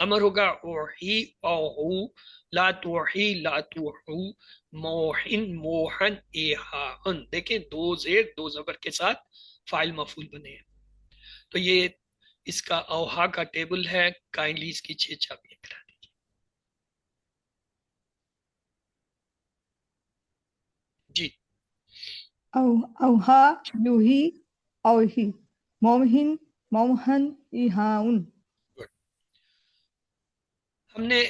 امر ہوگا اوحی اوہو، لا توحی لا توحو، موحن موہن ایہاً. دیکھیں دو زیر دو زبر کے ساتھ فاعل مفعول بنے ہیں. تو یہ اس کا اوہا کا ٹیبل ہے. کائنڈلی اس کی 6 چابیاں کرا دیجیے. جی اوہا یوہی اوہی، موہن موہن ایہاؤن. good. ہم نے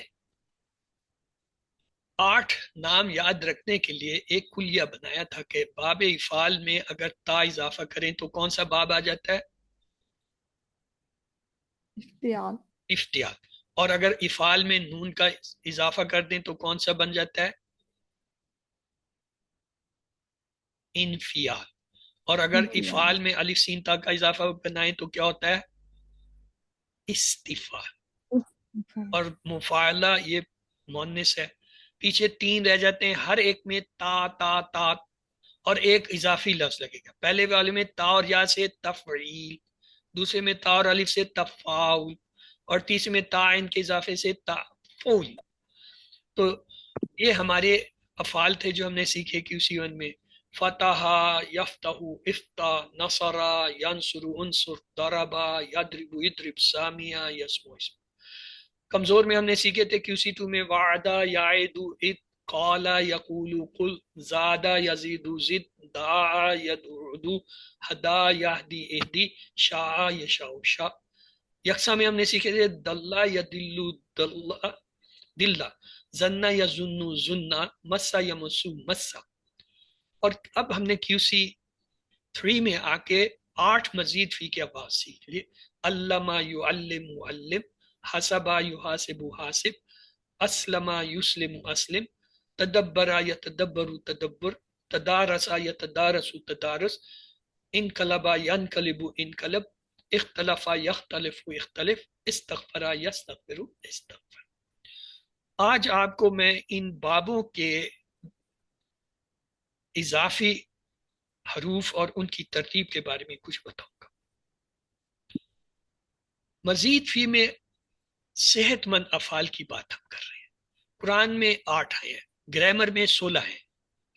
8 نام یاد رکھنے کے لیے ایک کلیہ بنایا تھا کہ باب افعال میں اگر تا اضافہ کریں تو کون سا باب آ جاتا ہے؟ افتعال. افتعال. اور اگر افعال میں نون کا اضافہ کر دیں تو کون سا بن جاتا ہے؟ انفعال. اور اگر انفعال. افعال میں الف سین تا کا اضافہ بنائیں تو کیا ہوتا ہے؟ استفعال. اور مفاعلہ یہ مؤنث ہے. پیچھے 3 رہ جاتے ہیں، ہر ایک میں تا تا تا اور ایک اضافی لفظ لگے گا. پہلے والے میں تا اور یا سے تفعیل، دوسرے میں تا اور الف سے تفاعل، اور تیسرے میں تا عین کے اضافے سے تفعول. تو یہ ہمارے افعال تھے جو ہم نے سیکھے QC1 میں. فتح یفتح افتح نصر ینصر انصر ضرب یضرب یضرب سامع یسمع. کمزور میں ہم نے سیکھے تھے QC2 میں وعدہ یعد اذ قال یقول قل زاد یزید زد دعا یدعو ہدا یہدی اہدی شاء یشاء شاء. یکساں میں ہم نے سیکھے تھے دلہ یدل دلہ، زنہ یظن زنہ، مسا یمسو مسا. اور اب ہم نے QC3 میں آ کے 8 مزید فی کے ابواب سیکھ لیے. علما یعلم معلم، حسبا یحاسب حاسب، اسلما یسلم اسلم، تدبرا یتدبر تدبر، تدارسا یتدارس تدارس، انقلبا ینقلب انقلب، اختلفا یختلف اختلف، استغفرا یستغفر استغفر. آج آپ کو میں ان بابوں کے اضافی حروف اور ان کی ترتیب کے بارے میں کچھ بتاؤں گا. مزید فی میں صحت مند افعال کی بات ہم کر رہے ہیں. قرآن میں 8 ہیں، گرامر میں 16 ہیں.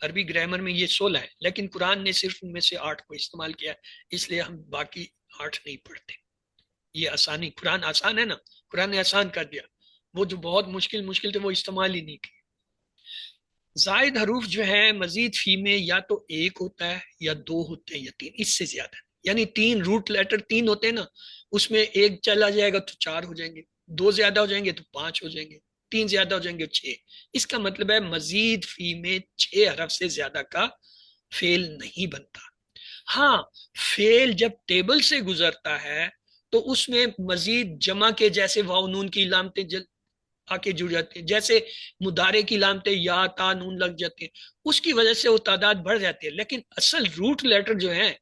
عربی گرامر میں یہ 16 ہیں، لیکن قرآن نے صرف ان میں سے 8 کو استعمال کیا ہے، اس لیے ہم باقی 8 نہیں پڑھتے. یہ آسانی، قرآن آسان ہے نا، قرآن نے آسان کر دیا. وہ جو بہت مشکل تھے وہ استعمال ہی نہیں کیے. زائد حروف جو ہیں مزید فی میں یا تو 1 ہوتا ہے یا 2 ہوتے ہیں یا 3، اس سے زیادہ. یعنی 3 روٹ لیٹر 3 ہوتے ہیں نا، اس میں 1 چلا جائے گا تو 4 ہو جائیں گے، 2 زیادہ ہو جائیں گے تو 5 ہو جائیں گے، 3 زیادہ ہو جائیں گے 6. اس کا مطلب ہے مزید فی میں 6 حرف سے زیادہ کا فعل نہیں بنتا. ہاں فعل جب ٹیبل سے گزرتا ہے تو اس میں مزید جمع کے جیسے واو نون کی علامتیں آ کے جڑ جاتے ہیں، جیسے مدارے کی علامتیں یا تا نون لگ جاتے ہیں، اس کی وجہ سے وہ تعداد بڑھ جاتی ہے. لیکن اصل روٹ لیٹر جو ہیں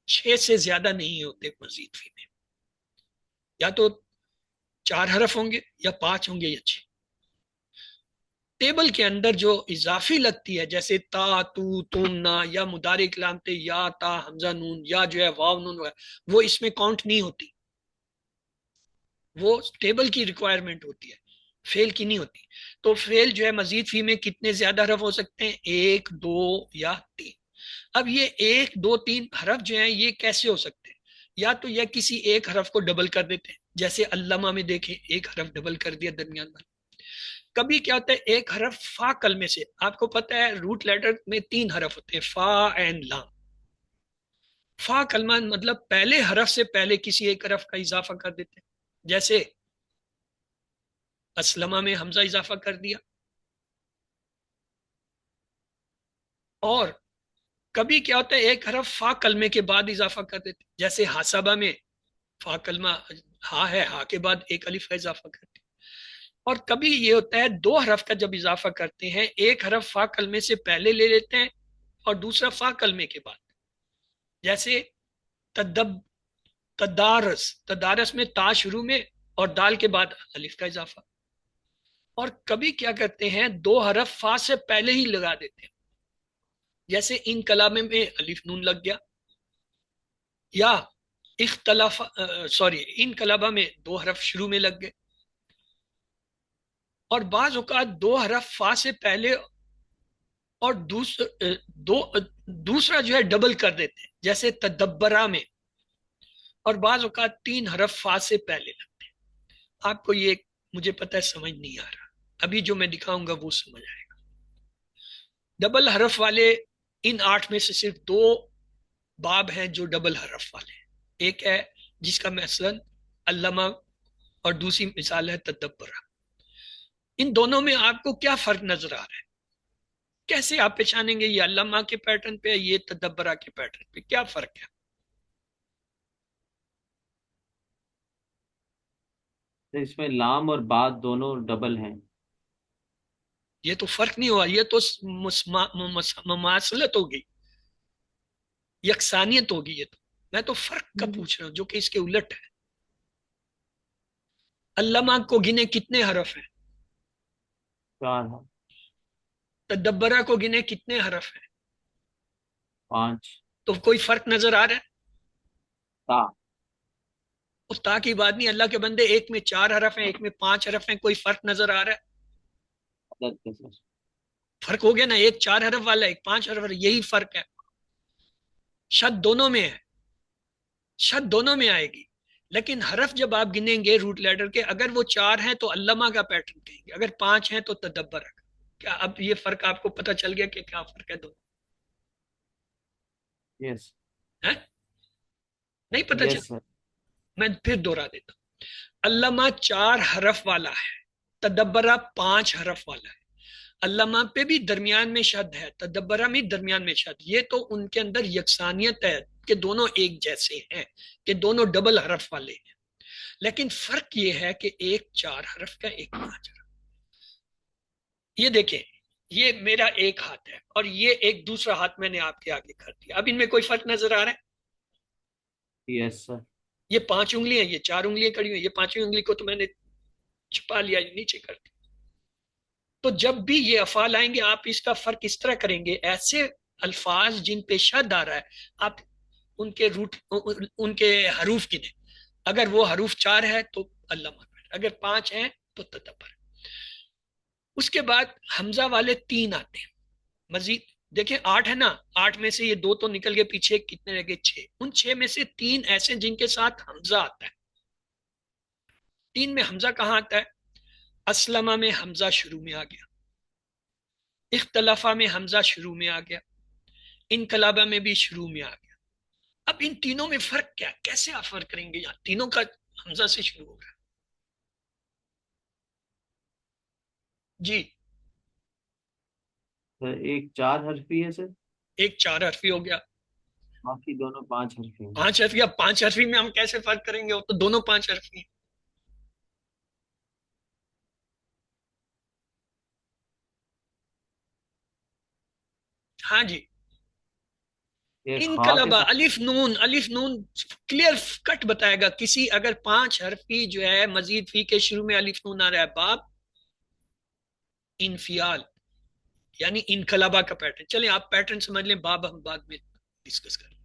6 سے زیادہ نہیں ہوتے مزید فی میں. یا تو 4 حرف ہوں گے یا 5 ہوں گے یا 6. ٹیبل کے اندر جو اضافی لگتی ہے جیسے تا تو تم نا، یا مدارے کی علامتیں یا تا حمزہ نون، یا جو ہے واو نون، وہ اس میں کاؤنٹ نہیں ہوتی. وہ ٹیبل کی ریکوائرمنٹ ہوتی ہے، فیل کی نہیں ہوتی. تو فیل جو ہے مزید فی میں کتنے زیادہ حرف ہو سکتے ہیں؟ 1 2 یا 3. اب یہ 1 2 3 حرف جو ہیں یہ کیسے ہو سکتے ہیں؟ یا تو یہ کسی ایک حرف کو ڈبل کر دیتے ہیں، جیسے علامہ میں دیکھیں ایک حرف ڈبل کر دیا درمیان میں. کبھی کیا ہوتا ہے ایک حرف فا کلمے سے، آپ کو پتہ ہے روٹ لیٹر میں 3 حرف ہوتے ہیں، فا اینڈ لام. فا کلمہ مطلب پہلے حرف سے پہلے کسی ایک حرف کا اضافہ کر دیتے ہیں، جیسے اسلمہ میں حمزہ اضافہ کر دیا. اور کبھی کیا ہوتا ہے ایک حرف فا کلمے کے بعد اضافہ کر دیتے ہیں، جیسے حاسبہ میں فا کلمہ ہا ہے، ہا کے بعد ایک الف کا اضافہ کرتے ہیں. اور کبھی یہ ہوتا ہے 2 حرف کا جب اضافہ کرتے ہیں، ایک حرف فا کلمے سے پہلے لے لیتے ہیں اور دوسرا فا کلمے کے بعد، جیسے تدارس، تدارس میں تا شروع میں اور دال کے بعد الف کا اضافہ. اور کبھی کیا کرتے ہیں 2 حرف فا سے پہلے ہی لگا دیتے ہیں، جیسے ان کلامے میں الف نون لگ گیا، یا ان کلابہ میں 2 حرف شروع میں لگ گئے، اور بعض اوقات دو حرف فا سے پہلے اور دوسرا جو ہے ڈبل کر دیتے ہیں، جیسے تدبرہ میں، اور بعض اوقات 3 حرف فا سے پہلے لگتے ہیں۔ آپ کو یہ مجھے پتہ ہے سمجھ نہیں آ رہا، ابھی جو میں دکھاؤں گا وہ سمجھ آئے گا۔ ڈبل حرف والے ان 8 میں سے صرف 2 باب ہیں جو ڈبل حرف والے ہیں، ایک ہے جس کا مثلا علامہ اور دوسری مثال ہے تدبرہ۔ ان دونوں میں آپ کو کیا فرق نظر آ رہا ہے؟ کیسے آپ پہچانیں گے یہ علامہ کے پیٹرن پہ، یہ تدبرہ کے پیٹرن پہ؟ کیا فرق ہے؟ اس میں لام اور بات دونوں ڈبل ہیں۔ یہ تو فرق نہیں ہوا، یہ تو مماثلت ہوگی، یکسانیت ہوگی۔ یہ تو میں تو فرق کا پوچھ رہا ہوں جو کہ اس کے الٹ ہے۔ علامہ کو گنے کتنے حرف ہیں؟ 4 ہیں۔ تدبرہ کو گنے کتنے حرف ہیں؟ 5۔ تو کوئی فرق نظر آ رہا ہے؟ تا۔ اس تا کی بات نہیں، اللہ کے بندے ایک میں 4 حرف ہیں، ایک میں 5 حرف ہیں، کوئی فرق نظر آ رہا ہے؟ عدد کے ساتھ۔ فرق ہو گیا نا، ایک 4 حرف والا ایک 5 حرف والا، یہی فرق ہے۔ شد دونوں میں ہے، شد دونوں میں آئے گی، لیکن حرف جب آپ گنیں گے روٹ لیٹر کے، اگر وہ 4 ہیں تو علامہ کا پیٹرن کہیں گے، اگر 5 ہیں تو تدبرہ کا۔ کیا اب یہ فرق آپ کو پتہ چل گیا کہ کیا فرق ہے دونوں؟ یس نہیں پتہ چل؟ یس سر۔ میں پھر دوہرا دیتا ہوں۔ علامہ 4 حرف والا ہے، تدبرہ 5 حرف والا ہے۔ علامہ پہ بھی درمیان میں شد ہے، تدبرہ میں درمیان میں شد، یہ تو ان کے اندر یکسانیت ہے کہ دونوں ایک جیسے ہیں، کہ دونوں ڈبل حرف والے ہیں، لیکن فرق یہ ہے کہ ایک 4 حرف کا، ایک 5 حرف۔ یہ دیکھیں، یہ میرا ایک ہاتھ ہے اور یہ ایک دوسرا ہاتھ میں نے آپ کے آگے کر دیا، اب ان میں کوئی فرق نظر آ رہا ہے؟ یس سر۔ یہ 5 انگلیاں، یہ 4 انگلیاں کڑی ہوئی، یہ 5ویں انگلی کو تو میں نے چھپا لیا، نیچے کر دیا۔ تو جب بھی یہ افعال آئیں گے آپ اس کا فرق اس طرح کریں گے، ایسے الفاظ جن پہ شد آ رہا ہے آپ ان کے حروف گنے، اگر وہ حروف 4 ہے تو علامہ، اگر 5 ہیں تو تدبر۔ اس کے بعد حمزہ والے 3 آتے ہیں مزید، دیکھیں 8 ہے نا، 8 میں سے یہ 2 تو نکل گئے پیچھے، کتنے رہ گئے؟ 6۔ ان 6 میں سے 3 ایسے جن کے ساتھ حمزہ آتا ہے۔ 3 میں حمزہ کہاں آتا ہے؟ اسلمہ میں حمزہ شروع میں آ گیا، اختلافہ میں حمزہ شروع میں آ گیا، انقلابہ میں بھی شروع میں آ گیا۔ اب ان تینوں میں فرق کیا، کیسے آپ فرق کریں گے؟ یہاں تینوں کا حمزہ سے شروع ہو گیا۔ جی سر ایک 4 حرفی ہے سر، ایک 4 حرفی ہو گیا، باقی دونوں 5 حرفی ہیں۔ 5 حرفی۔ اب 5 حرفی میں ہم کیسے فرق کریں گے؟ وہ تو دونوں 5 حرفی ہیں۔ ہاں جی، یہ خا کے انقلبہ، ساتھ۔ الف نون، الف نون کلیئر کٹ بتائے گا کسی، اگر 5 حرفی جو ہے مزید فی کے شروع میں الف نون آ رہا ہے، باب انفیال یعنی انقلبہ کا پیٹرن۔ چلیں آپ پیٹرن سمجھ لیں، باب ہم بعد میں ڈسکس کریں۔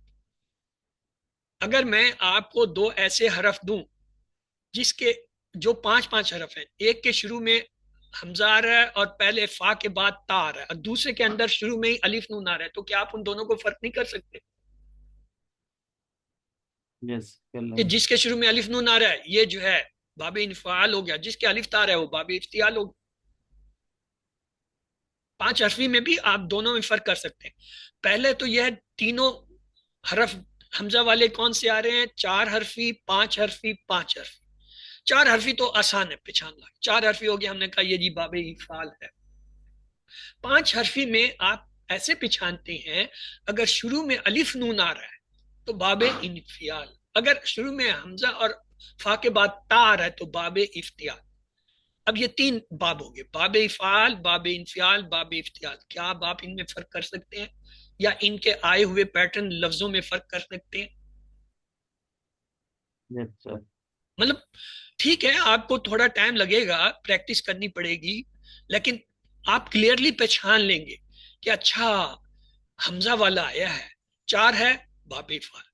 اگر میں آپ کو 2 ایسے حرف دوں جس کے جو 5 حرف ہیں، ایک کے شروع میں حمزہ آ رہا ہے اور پہلے فا کے بعد تا آ رہا ہے، اور دوسرے کے اندر شروع میں ہی الف نون آ رہا ہے، تو کیا آپ ان دونوں کو فرق نہیں کر سکتے یس کہ جس کے شروع میں الف نون آ رہا ہے یہ جو ہے باب انفعال ہو گیا، جس کے الف تا رہا ہے وہ باب افتعال ہو گیا؟ 5 حرفی میں بھی آپ دونوں میں فرق کر سکتے ہیں۔ پہلے تو یہ تینوں حرف حمزہ والے کون سے آ رہے ہیں؟ 4 حرفی، 5 حرفی، 5 حرفی۔ 4 حرفی تو آسان ہے پہچاننا، 4 حرفی ہو گیا، ہم نے کہا یہ جی باب انفعال ہے۔ 5 حرفی میں آپ ایسے پہچانتے ہیں، اگر شروع میں الف نون آ رہا ہے تو باب انفعال، اگر شروع میں حمزہ اور فا کے بعد تا آ رہا ہے تو باب افتعال۔ اب یہ 3 باب ہو گئے، باب افعال، باب انفعال، باب افتعال۔ کیا آپ ان میں فرق کر سکتے ہیں یا ان کے آئے ہوئے پیٹرن لفظوں میں فرق کر سکتے ہیں؟ یس سر۔ مطلب ٹھیک ہے، آپ کو تھوڑا ٹائم لگے گا، پریکٹس کرنی پڑے گی، لیکن آپ کلیئرلی پہچان لیں گے کہ اچھا حمزہ والا آیا ہے، 4 ہے باب افعال،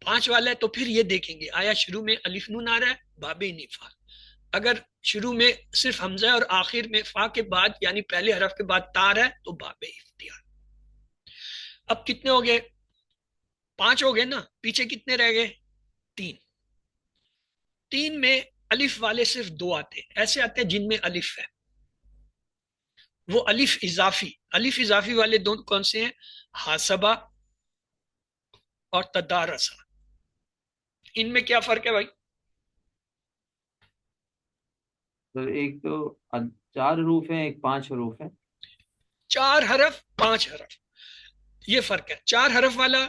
5 والا ہے تو پھر یہ دیکھیں گے آیا شروع میں الف نون آ رہا ہے، باب انفعال، اگر شروع میں صرف حمزہ اور آخر میں فا کے بعد یعنی پہلے حرف کے بعد تار ہے تو باب افتیار۔ اب کتنے ہو گئے؟ 5 ہو گئے نا، پیچھے کتنے رہ گئے؟ 3۔ 3 میں الف والے صرف 2 آتے ہیں، ایسے آتے ہیں جن میں الف ہے، وہ الف اضافی۔ الف اضافی والے دونوں کون سے ہیں؟ حاسبہ اور تدارسا۔ ان میں کیا فرق ہے بھائی؟ تو ایک تو 4 حروف ہیں، ایک 5 حروف ہیں۔ 4 حرف 5 حرف، یہ فرق ہے۔ 4 حرف والا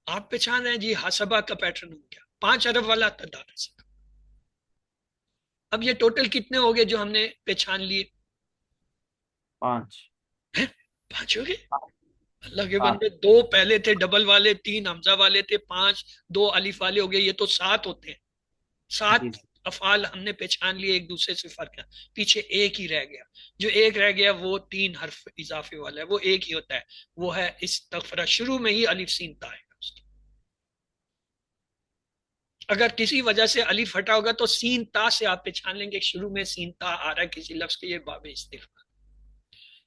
آپ پہچان رہے ہیں جی، حاسبہ کا پیٹرن ہو گیا، 5 حرف والا تدارسا۔ اب یہ ٹوٹل کتنے ہو گئے جو ہم نے پہچان لیے؟ 5 5 ہو گئے۔ اللہ کے بندے، 2 پہلے تھے ڈبل والے، 3 حمزہ والے تھے، 5 2 الف والے ہو گئے، یہ تو 7 ہوتے ہیں۔ 7 افعال ہم نے پہچان لیے، ایک دوسرے سے فرق ہے۔ پیچھے ایک ہی رہ گیا، جو ایک رہ گیا وہ 3 حرف اضافے والا ہے، وہ ایک ہی ہوتا ہے، وہ ہے استغفر۔ شروع میں ہی الف سین تا ہے اس کی۔ اگر کسی وجہ سے الف ہٹا ہوگا تو سین تا سے آپ پہچان لیں گے شروع میں سین تا آ رہا ہے کسی لفظ کے، یہ باب استغفار۔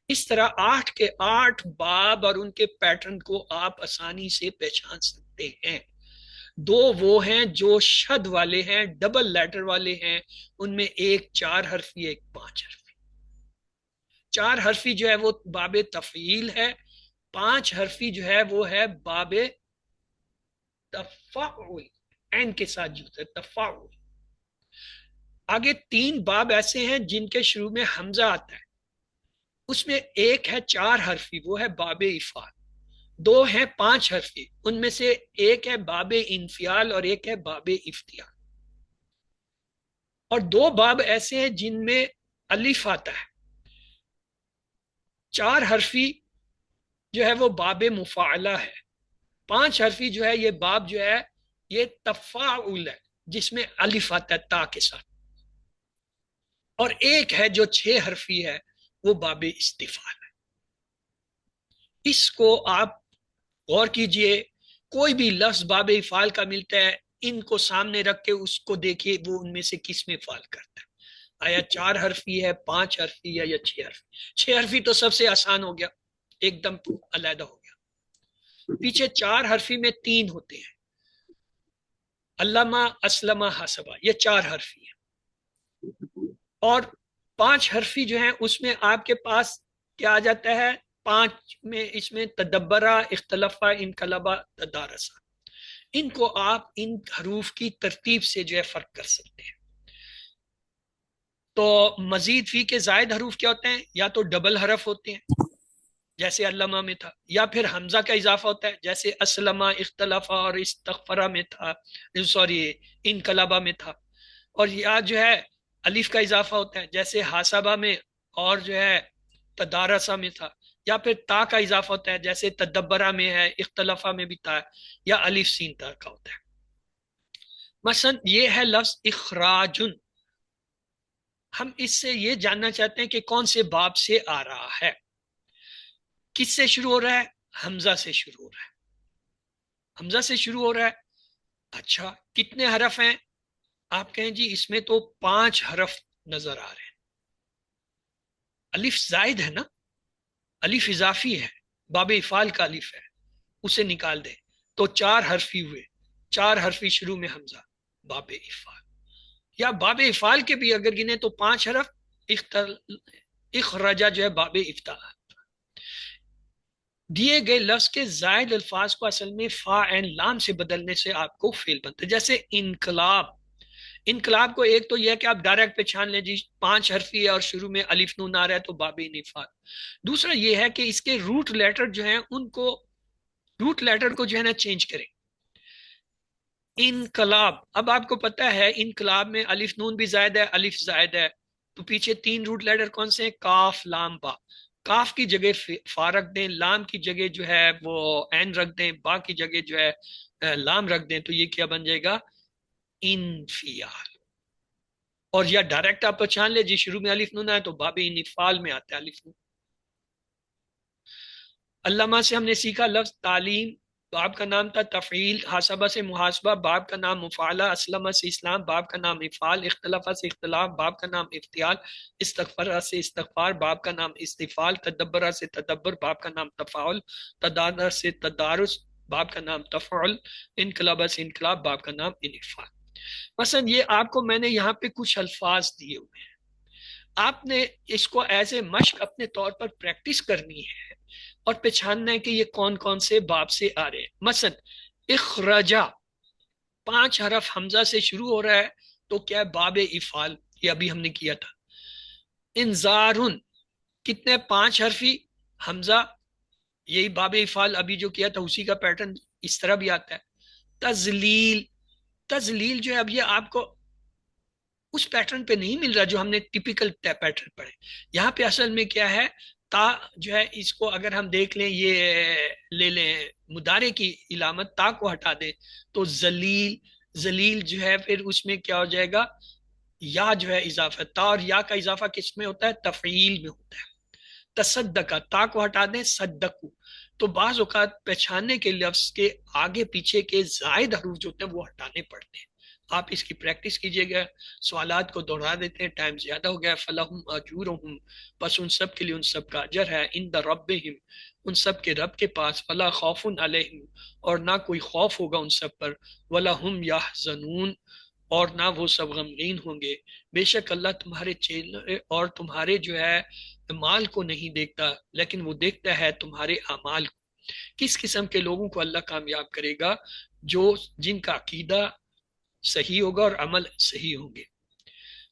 اس طرح 8 کے 8 باب اور ان کے پیٹرن کو آپ آسانی سے پہچان سکتے ہیں۔ 2 وہ ہیں جو شد والے ہیں، ڈبل لیٹر والے ہیں، ان میں ایک 4 حرفی، ایک 5 حرفی۔ 4 حرفی جو ہے وہ باب تفعیل ہے، 5 حرفی جو ہے وہ ہے باب تفاعل، عین کے ساتھ جو ہے تفاعل۔ آگے 3 باب ایسے ہیں جن کے شروع میں حمزہ آتا ہے، اس میں ایک ہے 4 حرفی، وہ ہے باب افعال۔ 2 ہیں 5 حرفی، ان میں سے ایک ہے باب انفعال اور ایک ہے باب افتیال۔ اور 2 باب ایسے ہیں جن میں الف آتا ہے۔ 4 حرفی جو ہے وہ باب مفاعلہ ہے، 5 حرفی جو ہے یہ باب جو ہے یہ تفاعل ہے جس میں الف آتا ہے تا کے ساتھ، اور ایک ہے جو 6 حرفی ہے وہ باب استفعال ہے۔ اس کو آپ غور کیجئے، کوئی بھی لفظ باب افعال کا ملتا ہے، ان کو سامنے رکھ کے اس کو دیکھیے وہ ان میں سے کس میں افعال کرتا ہے، آیا 4 حرفی ہے، 5 حرفی ہے یا 6 حرفی۔ 6 حرفی تو سب سے آسان ہو گیا، ایک دم علیحدہ ہو گیا۔ پیچھے 4 حرفی میں 3 ہوتے ہیں، علامہ، اسلمہ، حاسبہ، یہ 4 حرفی ہیں۔ اور 5 حرفی جو ہیں اس میں آپ کے پاس کیا آ جاتا ہے؟ 5 میں اس میں تدبرہ، اختلفہ، انقلبہ، تدارسہ۔ ان کو آپ ان حروف کی ترتیب سے جو ہے فرق کر سکتے ہیں۔ تو مزید فی کے زائد حروف کیا ہوتے ہیں؟ یا تو ڈبل حرف ہوتے ہیں جیسے علامہ میں تھا، یا پھر حمزہ کا اضافہ ہوتا ہے جیسے اسلمہ، اختلافہ اور استغفرہ میں تھا، انقلبہ میں تھا، اور یا جو ہے الف کا اضافہ ہوتا ہے جیسے حاسبہ میں اور جو ہے تدارسہ میں تھا، یا پھر تا کا اضافہ ہوتا ہے جیسے تدبرہ میں ہے، اختلافہ میں بھی تا ہے، یا الف سین تا کا ہوتا ہے۔ مثلا یہ ہے لفظ اخراجن، ہم اس سے یہ جاننا چاہتے ہیں کہ کون سے باب سے آ رہا ہے، کس سے شروع ہو رہا ہے؟ حمزہ سے شروع ہو رہا ہے، حمزہ سے شروع ہو رہا ہے۔ اچھا کتنے حرف ہیں؟ آپ کہیں جی اس میں تو 5 حرف نظر آ رہے ہیں۔ الف زائد ہے نا، الف اضافی ہے، باب افعال کا الف ہے، اسے نکال دیں تو 4 حرفی ہوئے، 4 حرفی شروع میں حمزہ، باب افعال۔ یا باب افعال کے بھی اگر گنے تو 5 حرف، اخرجہ جو ہے باب افتاح۔ دیے گئے لفظ کے زائد الفاظ کو اصل میں فا عین لام سے بدلنے سے آپ کو فعل بنتا ہے، جیسے انقلاب۔ انقلاب کو ایک تو یہ ہے کہ آپ ڈائریکٹ پہچان لیں جی 5 حرفی ہے اور شروع میں الف نون آ رہا ہے تو باب انفعال۔ دوسرا یہ ہے کہ اس کے روٹ لیٹر جو ہیں ان کو، روٹ لیٹر کو جو ہے نا چینج کریں۔ انقلاب، اب آپ کو پتا ہے انقلاب میں الف نون بھی زائد ہے، الف زائد ہے، تو پیچھے 3 روٹ لیٹر کون سے ہیں؟ کاف، لام، با۔ کاف کی جگہ فا رکھ دیں، لام کی جگہ جو ہے وہ عین رکھ دیں، با کی جگہ جو ہے لام رکھ دیں، تو یہ کیا بن جائے گا؟ انفعال۔ اور یا ڈائریکٹ آپ پہچان لیں جی شروع میں الف نون آئے تو باب انفعال میں آتا ہے الف نون۔ علامہ سے ہم نے سیکھا لفظ تعلیم باب کا نام تھا تفعیل، حاسبہ سے محاسبہ، باب کا نام مفعلہ، اسلمہ سے اسلام، باب کا نام افعال، اختلافہ سے اختلاف، باب کا نام افتعال، استغفرہ سے استغفار، باب کا نام استفعال، تدبرہ سے تدبر، باب کا نام تفاعل، تدادر سے تدارس، باب کا نام تفعل، انقلابہ سے انقلاب، باب کا نام انفعال۔ مثلا یہ آپ کو میں نے یہاں پہ کچھ الفاظ دیے ہوئے ہیں، آپ نے اس کو ایز اے مشق اپنے طور پر پریکٹس کرنی ہے اور پہچاننا ہے کہ یہ کون کون سے باب سے آ رہے ہیں۔ مثلا اخرجا 5 حرف حمزہ سے شروع ہو رہا ہے تو کیا ہے؟ باب افعال، یہ ابھی ہم نے کیا تھا۔ انذارن کتنے؟ 5 حرفی حمزہ، یہی باب افعال ابھی جو کیا تھا اسی کا پیٹرن اس طرح بھی آتا ہے۔ تذلیل، تذلیل جو ہے اب یہ آپ کو اس پیٹرن پہ نہیں مل رہا جو ہم نے ٹیپیکل پیٹرن پڑھے، یہاں پہ اصل میں کیا ہے، تا جو ہے اس کو اگر ہم دیکھ لیں، یہ لے لیں مضارع کی علامت، تا کو ہٹا دیں تو ذلیل، ذلیل جو ہے پھر اس میں کیا ہو جائے گا، یا جو ہے اضافہ، تا اور یا کا اضافہ کس میں ہوتا ہے؟ تفعیل میں ہوتا ہے۔ تصدقہ، تا کو ہٹا دیں صدقو، تو بعض اوقات پہچاننے کے لفظ کے آگے پیچھے کے زائد حروف جو ہوتے ہیں وہ ہٹانے پڑتے ہیں۔ آپ اس کی پریکٹس کیجئے گا، سوالات کو دوہرا دیتے ہیں، ٹائم زیادہ ہو گیا۔ فلہم اجورہم، بس ان سب کے لیے ان سب کا اجر ہے، عند ربہم، ان سب کے رب کے پاس، ولا خوف علیہم، اور نہ کوئی خوف ہوگا ان سب پر، ولا ہم یحزنون، اور نہ وہ سب غمگین ہوں گے۔ بے شک اللہ تمہارے چہرے اور تمہارے جو ہے مال کو نہیں دیکھتا، لیکن وہ دیکھتا ہے تمہارے اعمال کو۔ کس قسم کے لوگوں کو اللہ کامیاب کرے گا؟ جو جن کا عقیدہ صحیح ہوگا اور عمل صحیح ہوں گے۔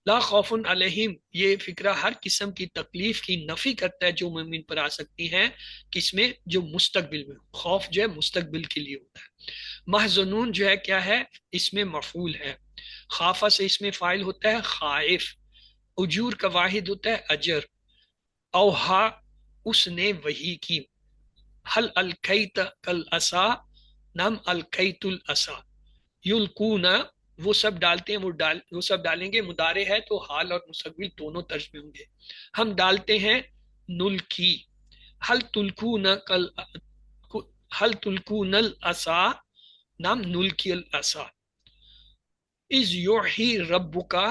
لا خوف علیہم، یہ فکرہ ہر قسم کی تکلیف کی نفی کرتا ہے جو مومن پر آ سکتی ہیں، کس میں؟ جو مستقبل میں۔ خوف جو ہے مستقبل کے لیے ہوتا ہے۔ محزنون جو ہے کیا ہے؟ اس میں مفعول ہے۔ خافہ سے اس میں فاعل ہوتا ہے خائف۔ اجور کا واحد ہوتا ہے اجر۔ اوہا، اس نے وحی کی۔ حل الکیت کل عصا، نام الکیت العصا۔ یلقونا، وہ سب ڈالتے ہیں، وہ سب ڈالیں گے، مضارع ہے تو حال اور مستقبل دونوں طرز میں ہوں گے۔ ہم ڈالتے ہیں نلکی۔ حل تلکون کل، حل تلکون العصا، نام نلکی العصا۔ از یوحی ربکا،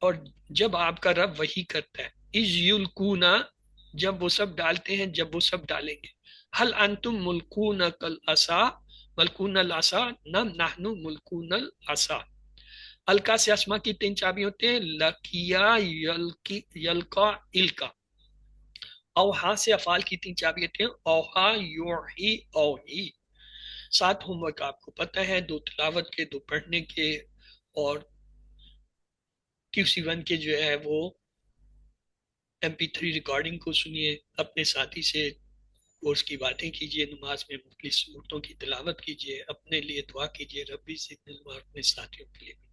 اور جب آپ کا رب وحی کرتا ہے۔ از یلکونا، جب وہ سب ڈالتے ہیں، جب وہ سب ڈالیں گے۔ حل انتم ملکون کالعصا، ملکون العصا، نم نحن ملکون العصا۔ الکا سے اسما کی 3 چابی ہوتے ہیں، لکیا، یلقا، الکا۔ اوہا سے افعال کی 3 چابی ہوتے ہیں، اوہا، یوحی، اوہی۔ 7 ہوم ورک آپ کو پتہ ہے، 2 تلاوت کے، 2 پڑھنے کے، اور QC1 کے جو ہے وہ MP3 ریکارڈنگ کو سنیے، اپنے ساتھی سے کورس کی باتیں کیجئے، نماز میں مختلف صورتوں کی تلاوت کیجئے، اپنے لیے دعا کیجئے، ربی زدنی علما، اپنے ساتھیوں کے لیے بھی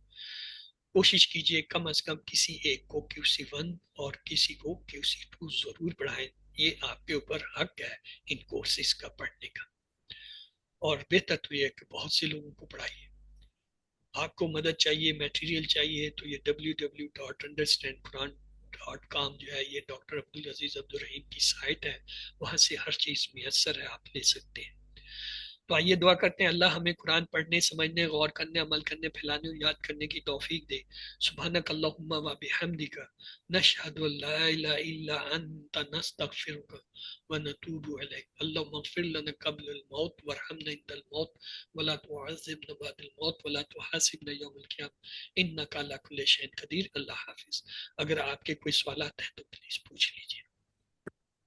کوشش کیجئے کم از کم کسی ایک کو QC1 اور کسی کو QC2 ضرور پڑھائیں۔ یہ آپ کے اوپر حق ہے ان کورسز کا پڑھنے کا، اور بہتر تو یہ ہے کہ بہت سے لوگوں کو پڑھائیے۔ آپ کو مدد چاہیے، میٹیریل چاہیے، تو یہ www.understandquran.com جو ہے، یہ ڈاکٹر عبدالعزیز عبدالرحیم کی سائٹ ہے، وہاں سے ہر چیز میسر ہے، آپ لے سکتے ہیں۔ تو آئیے دعا کرتے ہیں اللہ ہمیں قرآن پڑھنے، سمجھنے، غور کرنے، عمل کرنے، پھیلانے اور یاد کرنے کی توفیق دے۔ سبحانک اللہم و بحمدک، نشہد ان لا الہ الا انت، نستغفرک و نتوب الیک۔ اللہم اغفر لنا قبل الموت وارحمنا عند الموت ولا تعذبنا بعد الموت ولا تحاسبنا یوم القیامہ انک علی کل شیء قدیر۔ اللہ حافظ۔ اگر آپ کے کوئی سوالات ہیں تو پلیز پوچھ لیجیے۔